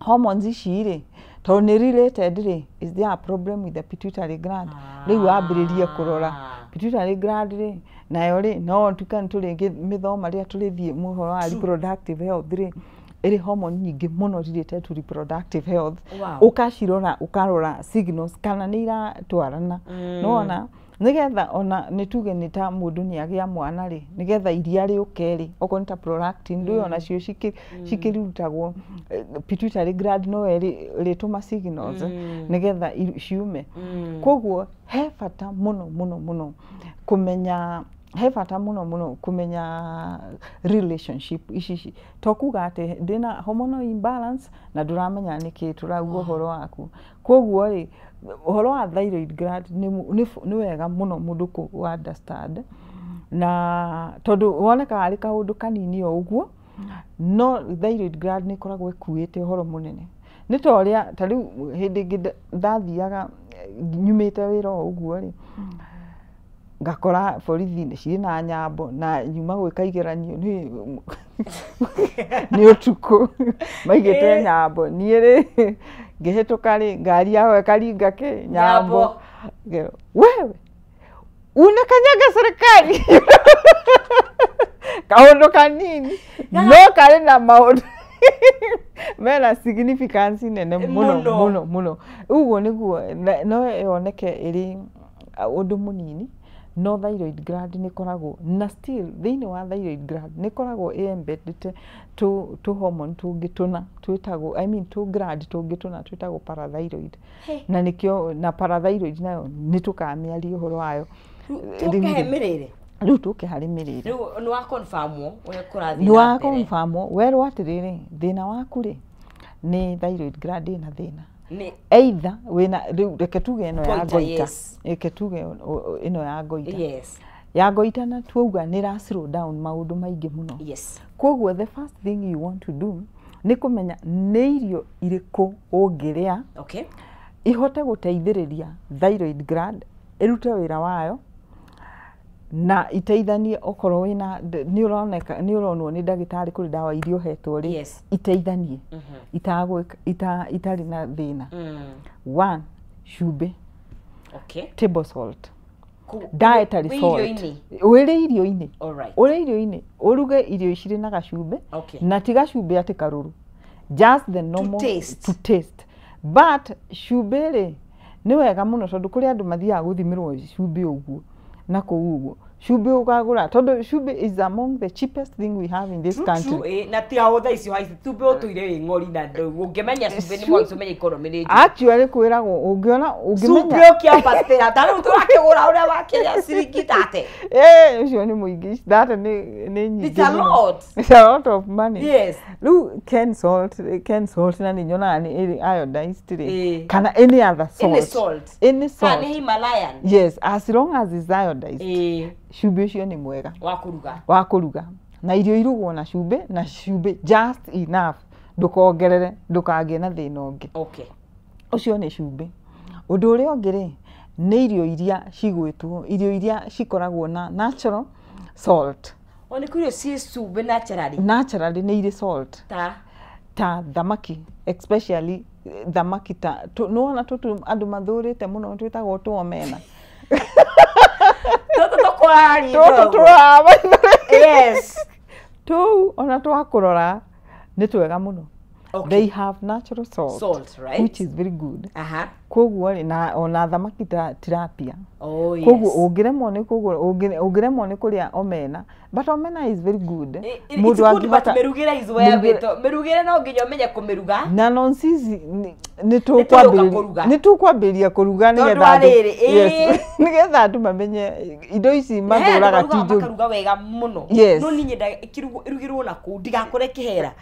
Speaker 2: hormones ici ri to ni related ri is there a problem with the pituitary gland riu ambiririe kurora pituitary gland ri nayo ri no tukani turingi mithoma ria turithie muhoro wa reproductive health ri iri hormone nyingi muno related to reproductive health ukashirora ukarora signals kana ni iratwarana nona nigetha ona nituge ni ta mundu ni agia mwana ri nigetha iria ri ukeri okonta prolactin ndu ona cio cikirutagwo pituitary gland no ri tuma signals nigetha ciume koguo he bata muno kumenya relationship ici tokuga ati ndina hormonal imbalance na duramenya niki turauga horo waku koguo ri horo wa thyroid gland ni wega muno mundu ku understand na tondu woneka ari kaundu kanini o uguo no thyroid gland ni koragwo ikuite horo munene ni toria tariu hindi ndathiaga nyumite wira o uguo ri ngakora borithi ni ciri na nyambo na nyuma gwika igeranio ni utuku maigite nyambo ni ri ngihituka ri ngari yawe karinga ke nyambo wewe unakanyaga serikali kaundu kanini no kari na maundu mena significance nene muno uguo niguo no yoneke iri undu munini no thyroid gland ni koragwo na still thiini wa thyroid gland ni koragwo embedded to hormone tungituna twitagwo to gland tungituna twitagwo parathyroid na nikio na parathyroid nayo ni tukamiaria uhoro wayo
Speaker 1: tukehemirire
Speaker 2: riu tukiharimire
Speaker 1: riu ni wa confirmwo we kurathi
Speaker 2: ni wa confirmwo werwo atiriri thina waku ri ni thyroid gland na thina either wina reke tuge ino ya goita reke tuge ino ya goita ya goita na tuuga ni ra slow down maundu maingi muno koguo the first thing you want to do ni kumenya ni irio iriku ungiria ihote guteithiriria thyroid gland irute wira wayo na iteithanie okorwo wina ni uroneka ni uronwo ni ndagitari kuri dawa irio hetwo ri iteithanie itari na thina. 1 cumbi table salt dietary salt wire irio-ini ure irio-ini uruge irio iciri na gacumbi na ti gacumbi ati karuru just the normal to taste but cumbi ri ni wega muno tondu kuri andu mathiaga guthimirwo cumbi uguo na kuuguo cumbi ukagura tondu cumbi is among the cheapest thing we have in this country
Speaker 1: na ti aho thaici haici cumbi utuire wi ngori na ungimenya cumbi ni mwanzo menya economy ni
Speaker 2: actually kwiragwo ungiona ungimenya
Speaker 1: cumbi ukiambatira taru turakigura uria wakiria ciringi 30
Speaker 2: ucio ni muingi that ni nyingi
Speaker 1: it's a lot.
Speaker 2: It's a lot of money.
Speaker 1: Yes.
Speaker 2: Lu Ken salt na ni nyona ni iodized kana any other salt any salt
Speaker 1: kana Himalayan
Speaker 2: yes as long as it's iodized cumbi ucio ni mwega wa kuruga na irio irugwo na cumbi just enough ndukongerere ndukagie na thina ungi ucio ni cumbi undu uria ungiri ni irio iria cigwitwo irio iria cikoragwo na natural salt
Speaker 1: oni kurio ci cumbi
Speaker 2: naturally ni iri salt ta thamaki especially thamaki ta nuona tutu andu mathurite muno twitagwo tuomena yes tu ona twakurora ni twega muno they have natural salt
Speaker 1: right
Speaker 2: which is very good koguo na ona thamaki ta tilapia koguo ungiremwo ni kugura ungiremwo ni kuria omena but omena is very good
Speaker 1: mudu angibata merugire is well beto merugire no nginya umenye kumiruga
Speaker 2: na nonsizi ni tukwambiria kuruga ni getha ni getha andu mamenye indo ici mathuraga tinjo
Speaker 1: karuga wega muno
Speaker 2: no
Speaker 1: ni nyenda irugirwo na ku ndigakore kihera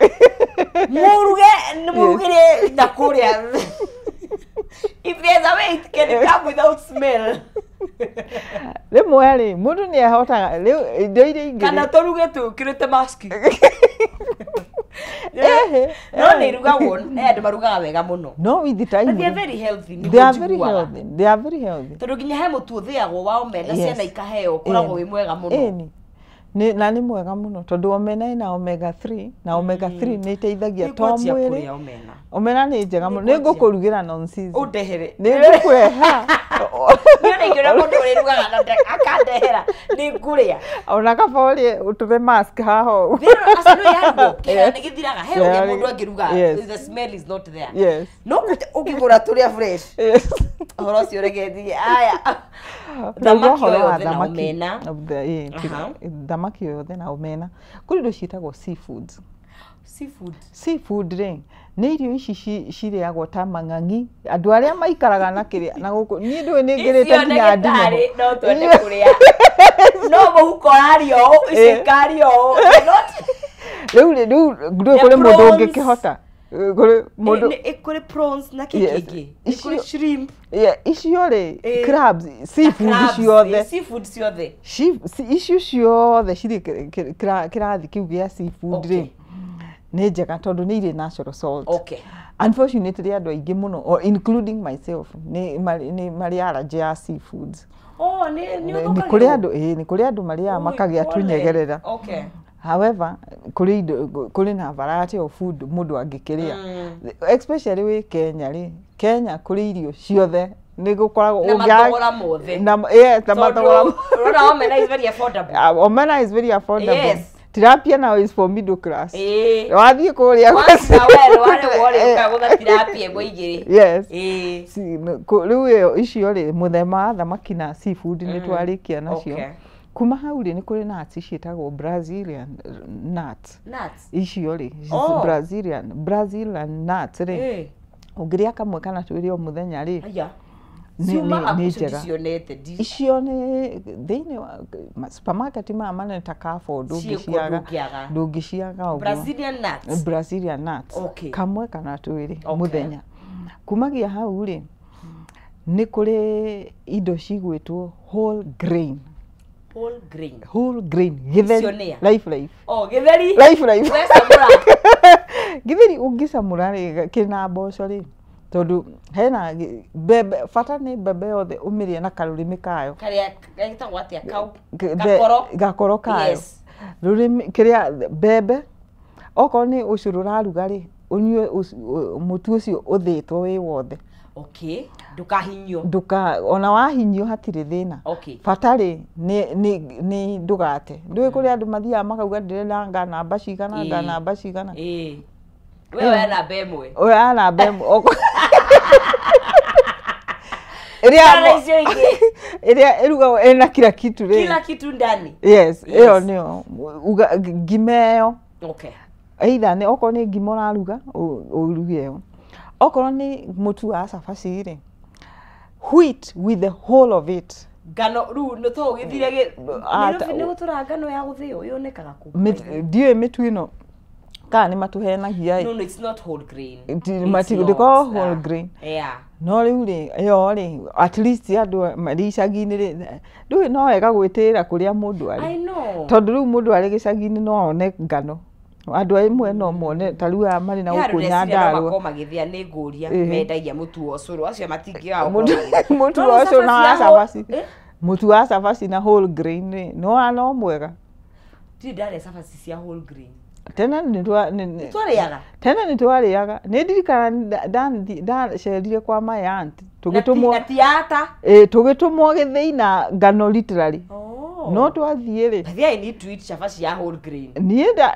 Speaker 1: muruge murugire na kuria if there's a way it can come without smell
Speaker 2: rimwe mundu ni ahotaga indo iria ingĩ
Speaker 1: kana toruge tu kirite mask no ni rugagwo na andu marugaga wega muno
Speaker 2: no with the time
Speaker 1: they are very healthy
Speaker 2: they are very healthy
Speaker 1: tondu nginya he mutu uthiagwo wa omena ciana ikaheo kuragwo wi mwega muno
Speaker 2: na ni mwega muno tondu omena ina omega 3 na omega 3 ni iteithagia to mwiri omena ni njega muno ni ngukurugira nonsense
Speaker 1: undehere
Speaker 2: ni ngukweha
Speaker 1: ni ngira mundu urirugaga na akandehera ni nguria
Speaker 2: ona kabori utuve mask haho
Speaker 1: asano yarwo kira ni githiraga he uria mundu angiruga the smell is not there no ukigura turia fresh horo cio regethie aya thamaki yothe na omena thamaki yothe na omena kuri ndo ciitagwo seafood ri ni irio ici ciriagwo ta mang'ang'i andu aria maikaraga na kiria na guku ni ndu ni ngirite nginya ndimo no twende kuria no muhuko ario icikario
Speaker 2: riu kuri mundu ungikihota
Speaker 1: kuri prawns na kiki kuri shrimp
Speaker 2: icio ri crabs seafood ciothe icio ciothe ciri kirathi kiu gia seafood ri ni njega tondu ni iri natural salt unfortunately andu aingi muno or including myself ni mari allergy ya seafoods ni kuri andu maria makagia tunyegerera however kuri na variety of food mundu angikiria especially we Kenya kuri irio ciothe ni gukoragwo
Speaker 1: ungiagora mothe
Speaker 2: na
Speaker 1: omena is very affordable
Speaker 2: omena is very affordable tilapia now is for middle class wathie kuria
Speaker 1: wale ukagutha tilapia boigiri
Speaker 2: riu icio ri muthema thamaki na seafood ni twarikia nacio kuma hau ri ni kuri nuts ciitagwo Brazilian nuts icio ri Brazilian nuts ri ungiria kamwe kana twiri o muthenya ri ni njega icio ni thiini wa supermarket mama ta Carrefour ndungiciaga Brazilian nuts kamwe kana twiri muthenya kumagia hau ri ni kuri indo cigwitwo whole grain githeri life
Speaker 1: githeri
Speaker 2: githeri ungicamura ri kina mboco ri tondu hena bebe fata ni bebe yothe umirie na karurimi kayo
Speaker 1: karia gitagwo atia kau
Speaker 2: gakoro kayo
Speaker 1: yes
Speaker 2: rurimi kiria bebe oko ni ucuru raruga ri unyue mutu ucio uthitwo wi wothe
Speaker 1: okay ndukahinyo
Speaker 2: ona wahinyo hatire thina
Speaker 1: okay
Speaker 2: fatari ni ndugate ndui kuri andu mathia makauga ndirenda ngana bacigana
Speaker 1: wewe ana bemwe
Speaker 2: iria iruga ena kila kitu
Speaker 1: ndani
Speaker 2: yes iyo nio gimeyo
Speaker 1: okay
Speaker 2: either ni oko ni ngimo raruga uruge yo oko ni mutu wa cabaci ri wheat with the whole of it
Speaker 1: ngano ru no to githire ni gutura ngano ya guthio yonekaga ku
Speaker 2: ndiye mitu ino ka ni matuhenagia
Speaker 1: no it's not whole grain
Speaker 2: ndiko whole grain
Speaker 1: yeah
Speaker 2: no riu ri yo ri at least andu maricagi-ini ri ndu no wega gwitira kuria mundu ari
Speaker 1: I know
Speaker 2: tondu riu mundu ari gicagi-ini no one ngano andu imwe no mone tariu mari na gukunya ndaru
Speaker 1: makoma githia ni nguria mendagia mutu wa curu acio matingiga
Speaker 2: mutu wa curu na cabaci mutu wa cabaci na whole grain no mwega
Speaker 1: ti ndare cabaci cia whole grain
Speaker 2: tena ni twariaga ni ndirikana da sherire kwa my aunt tugitumwo tugitumwo githii na ngano literally no twathie ri
Speaker 1: I need to eat cabaci ya whole grain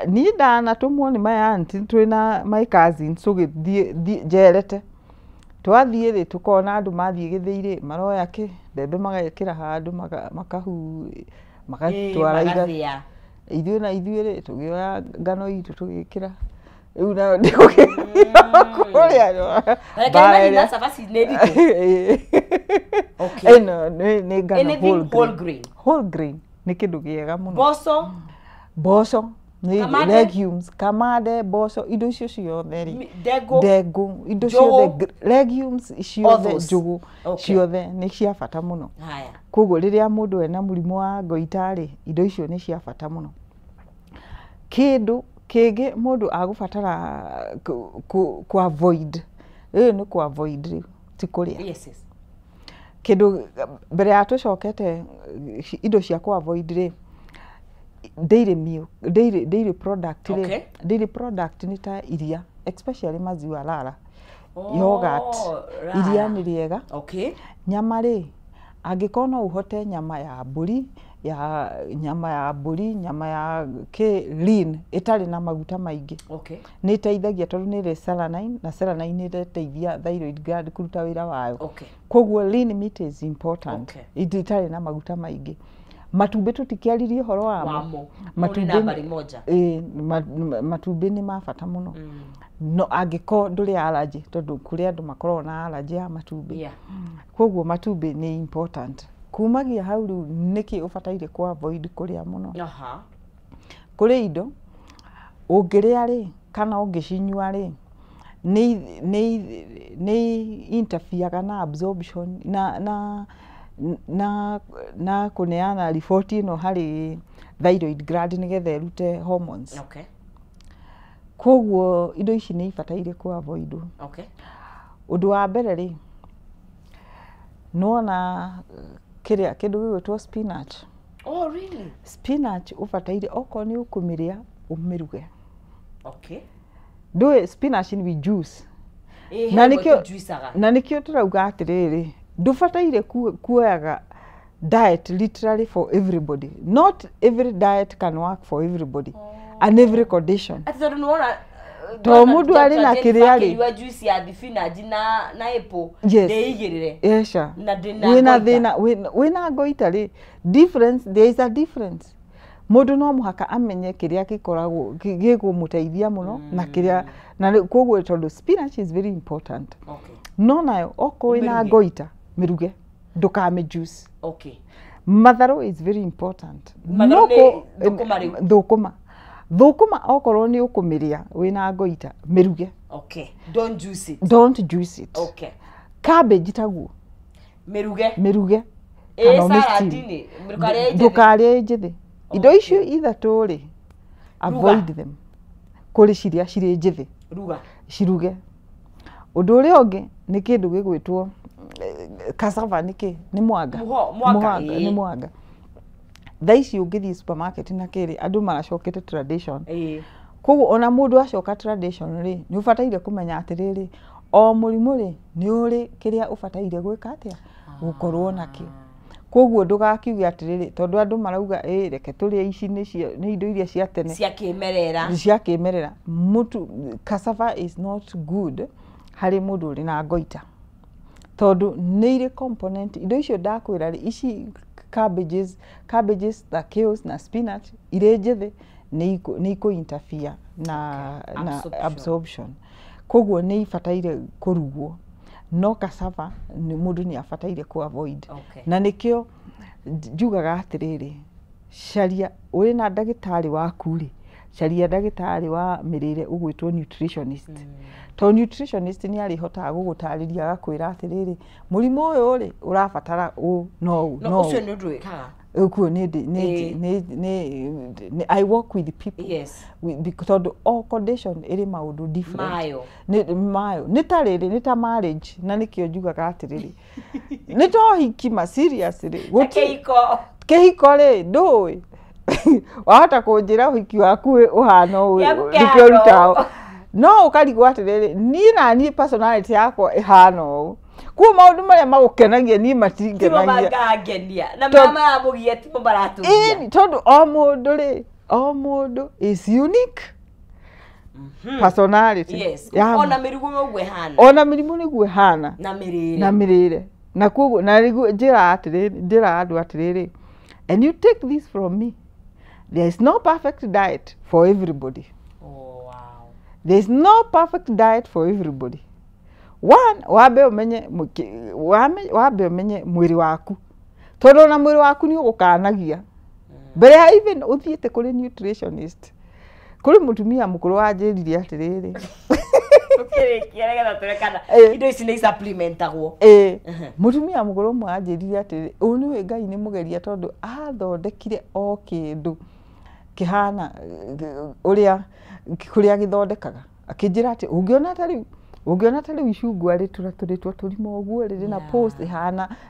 Speaker 2: ni ndana tumwo ni my aunt twina my cousins tugithie jerete twathie ri tukona andu mathie githii ri maroya ki bebe magekira handu makahu magatwara iga ithuĩ ri tugioya ngano itu tugikira riu na ndikuria
Speaker 1: na cabaci ni ndito okay
Speaker 2: ni ngano whole grain ni kindu giega muno boco ni legumes kamade boco indo icio ciothe ri dengu indo ciothe legumes ciothe njugu ciothe ni cia bata muno koguo riria mundu ena murimu wa goita ri indo icio ni cia bata muno kindu kingi mundu agubatara ku avoid ni ku avoid ri ti kuria
Speaker 1: yes
Speaker 2: kindu mbere ya tucokete indo cia ku avoid ri dairy product ri dairy product ni ta iria especially maziwa lala yogurt iria ni riega
Speaker 1: okay
Speaker 2: nyama ri angĩkorwo no uhote nyama ya mburi nyama ya lean itari na maguta maingi
Speaker 1: okay
Speaker 2: ni iteithagia tondu ni ri saline na saline ni iteithia thyroid gland kuruta wira wayo
Speaker 1: okay
Speaker 2: koguo lean meat is important itari na maguta maingi matumbi tutikiaririe horo wamo matumbi ni mabata muno no angiko nduri allergy tondu kuri andu makorwo na allergy ya matumbi koguo matumbi ni important kumagia hau riu niki ubataire ku avoid kuria muno kuri indo ungiria ri kana ungicinyua ri ni interfere na absorption na kuneana report ino hari thyroid gland nigetha irute hormones
Speaker 1: okay
Speaker 2: koguo indo ici ni ibataire ku avoid
Speaker 1: okay
Speaker 2: undu wa mbere ri nona kiria kindu gigwitwo spinach
Speaker 1: oh really
Speaker 2: spinach ubataire oko ni ukumiria umiruge
Speaker 1: okay
Speaker 2: do spinach ni juice na nikio turauga atiriri ndubataire kuoyaga diet literally for everybody not every diet can work for everybody and every condition
Speaker 1: ati ndo nuona
Speaker 2: to mundu ari na kiria ri
Speaker 1: wa juice ya spinach na apple
Speaker 2: ndeigirire yesha wina goita ri difference there is a difference mundu no muhaka amenye kiria gikoragwo gigumuteithia muno na kiria na koguo tondu spinach is very important
Speaker 1: okay
Speaker 2: no nayo oko wina goita miruge ndukame juice
Speaker 1: okay
Speaker 2: matharu is very important thukuma okorwo ni ukumiria wina ngoita miruge
Speaker 1: okay
Speaker 2: don't juice it
Speaker 1: okay
Speaker 2: cabbage taguo miruge
Speaker 1: saladini
Speaker 2: ndukare njithi indo icio ithatu ri avoid them kuri ciria ciri njithi
Speaker 1: ruga
Speaker 2: ciruge Undu uria ungi ni kindu gigwitwo cassava niki ni mwanga.
Speaker 1: Mwanga
Speaker 2: ni mwanga. Thaici ungithi supermarket na kiri andu maracokete tradition. Koguo ona mundu acoka tradition ri ni ubataire kumenya atiriri o murimu ri ni uri kiria ubataire gwika atia gukorwo nakio. Koguo ndugakiuge atiriri tondu andu marauga reke turie ici ni indo iria cia tene cia kimerera. Mutu cassava is not good hari mundu uri na goita tondu ni ire component indo icio ndakwira ri ici cabbages the kales na spinach ire njithi ni iko interfere na absorption. Koguo ni ifataire kurugwo no cassava ni mundu ni afataire ku avoid. Na nikio njugaga atiriri caria uri na ndagitari waku ri caria ndagitari wa mirire ugwitwo nutritionist. To nutritionist ni ari hotaga gugutariria agakwira atiriri murimu uyu ri urabatara no
Speaker 1: ucio ni ndu wikaga
Speaker 2: ukuo ni I work with people because all condition iri maundu different ni tariri ni ta marriage na nikio njugaga atiriri ni to hikima seriously kehiko ri ndui wahota kunjira uhiki waku uhana uyu nikio rutao no ukarigwo atiriri ni personality yako ihana uyu ku maundu maria magukenagia ni matingenagia
Speaker 1: na mama amugie ti baratugia
Speaker 2: tondu o mundu is unique personality.
Speaker 1: Ona mirimu
Speaker 2: niguo hana na mirire na koguo na njira andu atiriri and you take this from me, there is no perfect diet for everybody. There is no perfect diet for everybody. One, wabe umenye mwiri waku. Tondu na mwiri waku ni ugukanagia. Mbere even uthiete kuri nutritionist. Kuri mutumia mukuru wanjirire atiriri.
Speaker 1: Ukirikia turekana indo ici ni supplementagwo.
Speaker 2: Mutumia mukuru mwanjirire atiriri uni we Ngai ni mugeria tondu athondekire o kindu kihana uria kuria githondekaga. Akinjira ati ungiona tari icungwa ri turaturitwo turimo guo ri na post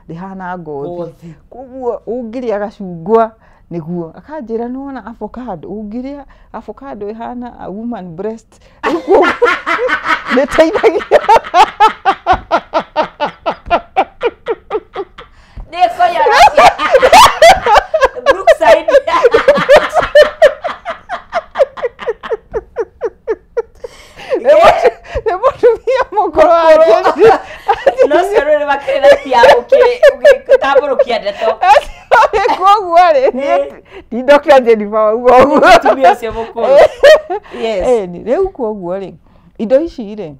Speaker 2: rihana ngothi. Koguo ungiria gacungwa niguo akanjira nona avocado ungiria avocado ihana a woman breast netaithagia
Speaker 1: neko yara Brookside no sero bakera pia taborokia ndeto
Speaker 2: koguo ri ni Dr. Jennifer ugo
Speaker 1: tumia cio mukuru
Speaker 2: ni riu koguo ri indo ici ri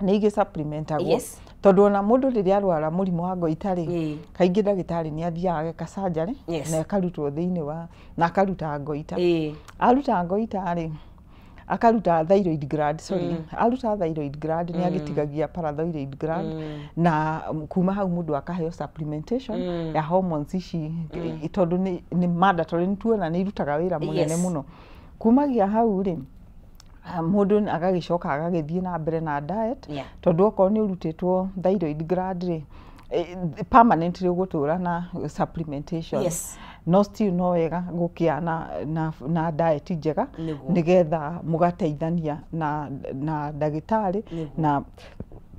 Speaker 2: ni ige supplementagwo tondu na mundu riria arwara murimu wa goita ri kaingi ndagitari ni athiaga kasajari na akarutwo thiini wa na akaruta goita aruta goita ri akaruta thyroid gland aruta thyroid gland ni agitigagia parathyroid gland na kuma hau mundu akaheo supplementation ya hormones ici tondu ni mandatory ntuona ni irutaga wira munene muno kumagia hau ri mundu agagicoka agagithie na mbere na diet tondu okorwo ni urutitwo thyroid gland ri permanently gutura na supplementation no still no wega gukia na diet njega nigetha mugateithania na ndagitari na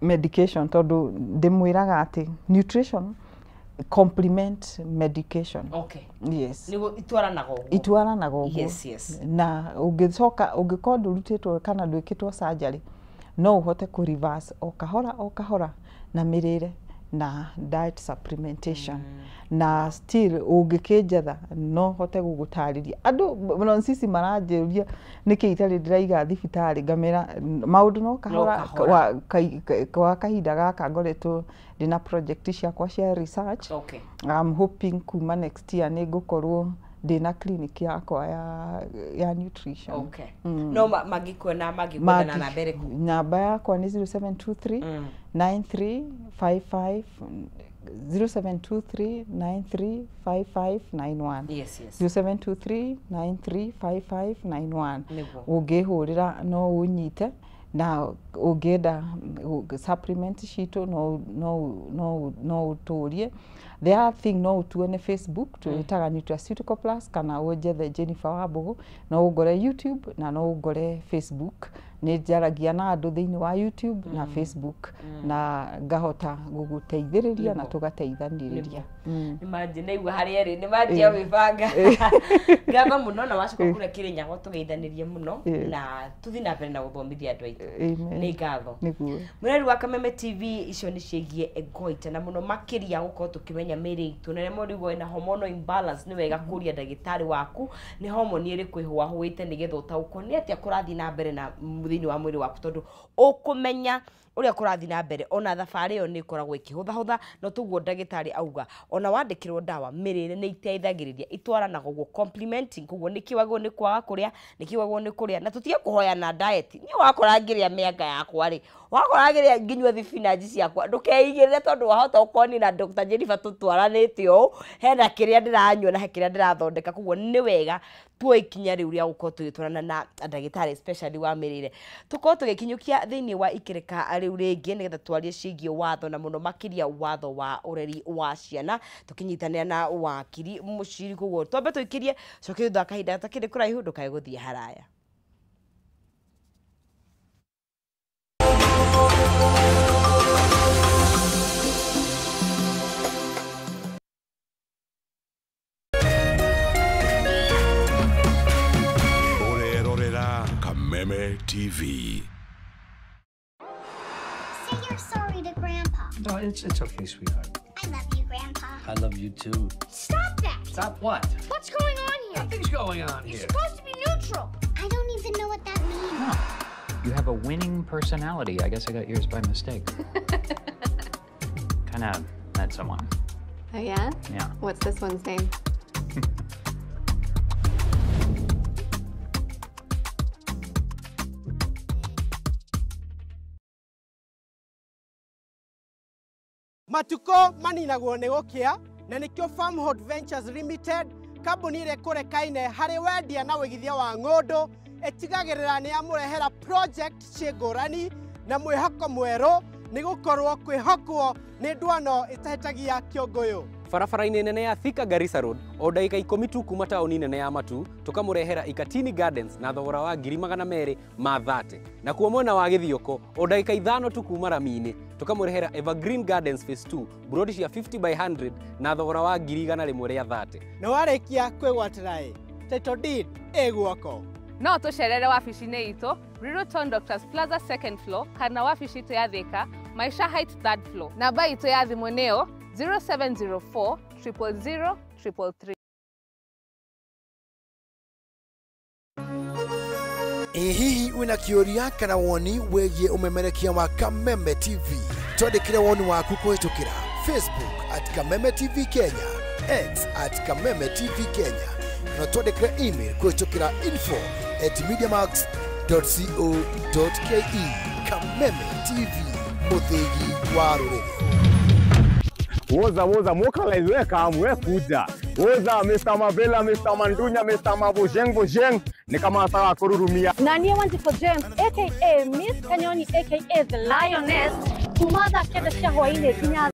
Speaker 2: medication tondu ndimwiraga ati nutrition complement medication. Yes.
Speaker 1: Nigo
Speaker 2: itwaranaga uguo. Na ungikorwo ndurutitwo kana ndwikitwo surgery no uhote ku reverse o kahora na mirire na diet supplementation na still ungikinjetha no hote gugutariria andu no sisi maranjiria niki itari ndiraiga thibitari ngamira maundu no kahora kwa kahinda gaka ngoretwo ndina project ciakwa cia research. I'm hoping kuma next year ni ngukorwo ndina clinic yakwa ya nutrition.
Speaker 1: No magikuona na mbere ku
Speaker 2: namba yakwa ni 0723 9355 0723935591. 0723935591. Ungihurira no unyite na ũngĩenda supplement citũ no ũtũrie. The other thing no ũtuone Facebook twĩtaga Nutraceutical Plus kana ũnjethe Jennifer Wambugu, no ũngore YouTube na no ũngore Facebook. Nĩ njaragia na andũ thĩinĩ wa YouTube na Facebook na ngahota gũgũteithĩrĩria na tũgateithanĩrĩria.
Speaker 1: Imagine igua harĩa rĩ nĩ manjia wĩbanga. Ngamba mũno na wacoka kũrĩa Kĩrĩnyaga tũgeithanĩrie mũno na tũthiĩ na mbere na gũthomithia andũ aitũ. Nĩ ngatho. Mũreri wa Kameme TV icio nĩ ciĩgiĩ goita na mũno makĩria gũkorwo tũkĩmenya mĩĩrĩ itũ na rĩmwe rĩu ĩna hormonal imbalance nĩ wega kũria ndagĩtarĩ waku nĩ homoni ĩrĩkũ ĩhũahũĩte nĩgetha ũtaũkwo nĩ atĩa kũrathiĩ na mbere na thĩinĩ wa mwĩrĩ waku tondũ ũkũmenya ũrĩa kũrathiĩ na mbere ona thabarĩ ĩyo nĩ ĩkoragwo ĩkĩhũthahũtha no tuguo ndagĩtarĩ auga ona wandĩkĩrwo ndawa mĩrĩre nĩ iteithagĩrĩria itwaranaga ũguo complementing koguo nĩ kiwagwo nĩ kwaga kũrĩa nĩ kiwagwo nĩ kũrĩa na tũtige kũhoya na diet nĩ wakora ngĩrĩa mĩanga yakwa rĩ wakora ngĩrĩa nginyua thibinaji ciakwa ndũkeigĩrĩre tondũ wahota ũkoni na Dr. Jennifer tũtwaranĩte ũũ hena kĩrĩa ndĩranyua na kĩrĩa ndĩrathondeka koguo nĩ wega tuoe ikinya rĩu rĩa gũkorwo tũgĩtwarana na ndagĩtarĩ especially wa mĩrĩre tũkorwo tũgĩkinyũkia thĩinĩ wa ikereka rĩu rĩngĩ nĩgetha twarie ciĩgiĩ watho na mũno makĩria watho wa ũreri wa ciana tũkĩnyitanĩra na wakiri mũciri koguo twambe tũikirie coke thutha kahinda gatakĩrĩ kũraihu ndũkae gũthiĩ haraya.
Speaker 3: Kameme TV.
Speaker 10: Say you're sorry to Grandpa.
Speaker 11: No, it's okay, sweetheart.
Speaker 10: I love you, Grandpa.
Speaker 11: I love you too.
Speaker 10: Stop that!
Speaker 11: Stop what?
Speaker 10: What's going on here?
Speaker 11: Nothing's going on
Speaker 10: You're
Speaker 11: here.
Speaker 10: supposed to be neutral. I don't even know what that means.
Speaker 12: No. You have a winning personality. I guess I got yours by mistake. Kind of met someone.
Speaker 13: Oh, yeah?
Speaker 12: Yeah.
Speaker 13: What's this one's name?
Speaker 14: Matuko maninagwo nĩ gũkĩa na nĩkĩo Farmhold Ventures Limited kambuni ĩrĩa kũrekaine harĩ wendia na wĩigithia wa ng'ũndũ ĩtigagĩrĩra nĩ yamũrehera project ciĩngũrani na mwĩhoko mwerũ nĩ gũkorwo kwĩhokwo nĩ ndwano ĩtahĩtagia kĩũngũyũ.
Speaker 15: Barabara-inĩ nene ya Thika Garissa Road o ndagĩka 10 tu kuma taũni nene ya Matu tũkamũrehera Ikatini Gardens na thogora wa 230,000 na kuo mwena wa Gĩthiũkũ o ndagĩka 5 tu kuma Rami-inĩ tũkamũrehera Evergreen Gardens Phase 2 brodi cia 50/100 na thogora wa 130,000
Speaker 14: na warĩkia kwĩgwatĩra title deed ĩguoko.
Speaker 16: No tũcerere wabici-inĩ itũ Riruton Doctors Plaza 2nd floor kana wabici itũ ya Thika Maisha Heights 3rd floor. Namba itũ ya thimũ nĩyo 0704 000 333.
Speaker 17: Hihi wĩna kĩũria kana woni wĩgiĩ ũmemerekia wa Kameme TV twandĩkĩre woni waku kũhĩtũkĩra Facebook @Kameme TV Kenya, X @Kameme TV Kenya na twandĩkĩre email kũhĩtũkĩra info@mediamax.co.ke. Kameme TV, mũthĩgi wa rũrĩrĩ.
Speaker 18: Woza mokalaiwe kamwe kuja. Woza Mr. Mavela, Mr. Mandunya, Mr. Mabujeng ni kama sawa kururumia.
Speaker 19: Nani Wanjiku James aka Miss Kanyoni aka The Lioness kumada keda shahwa ile kinya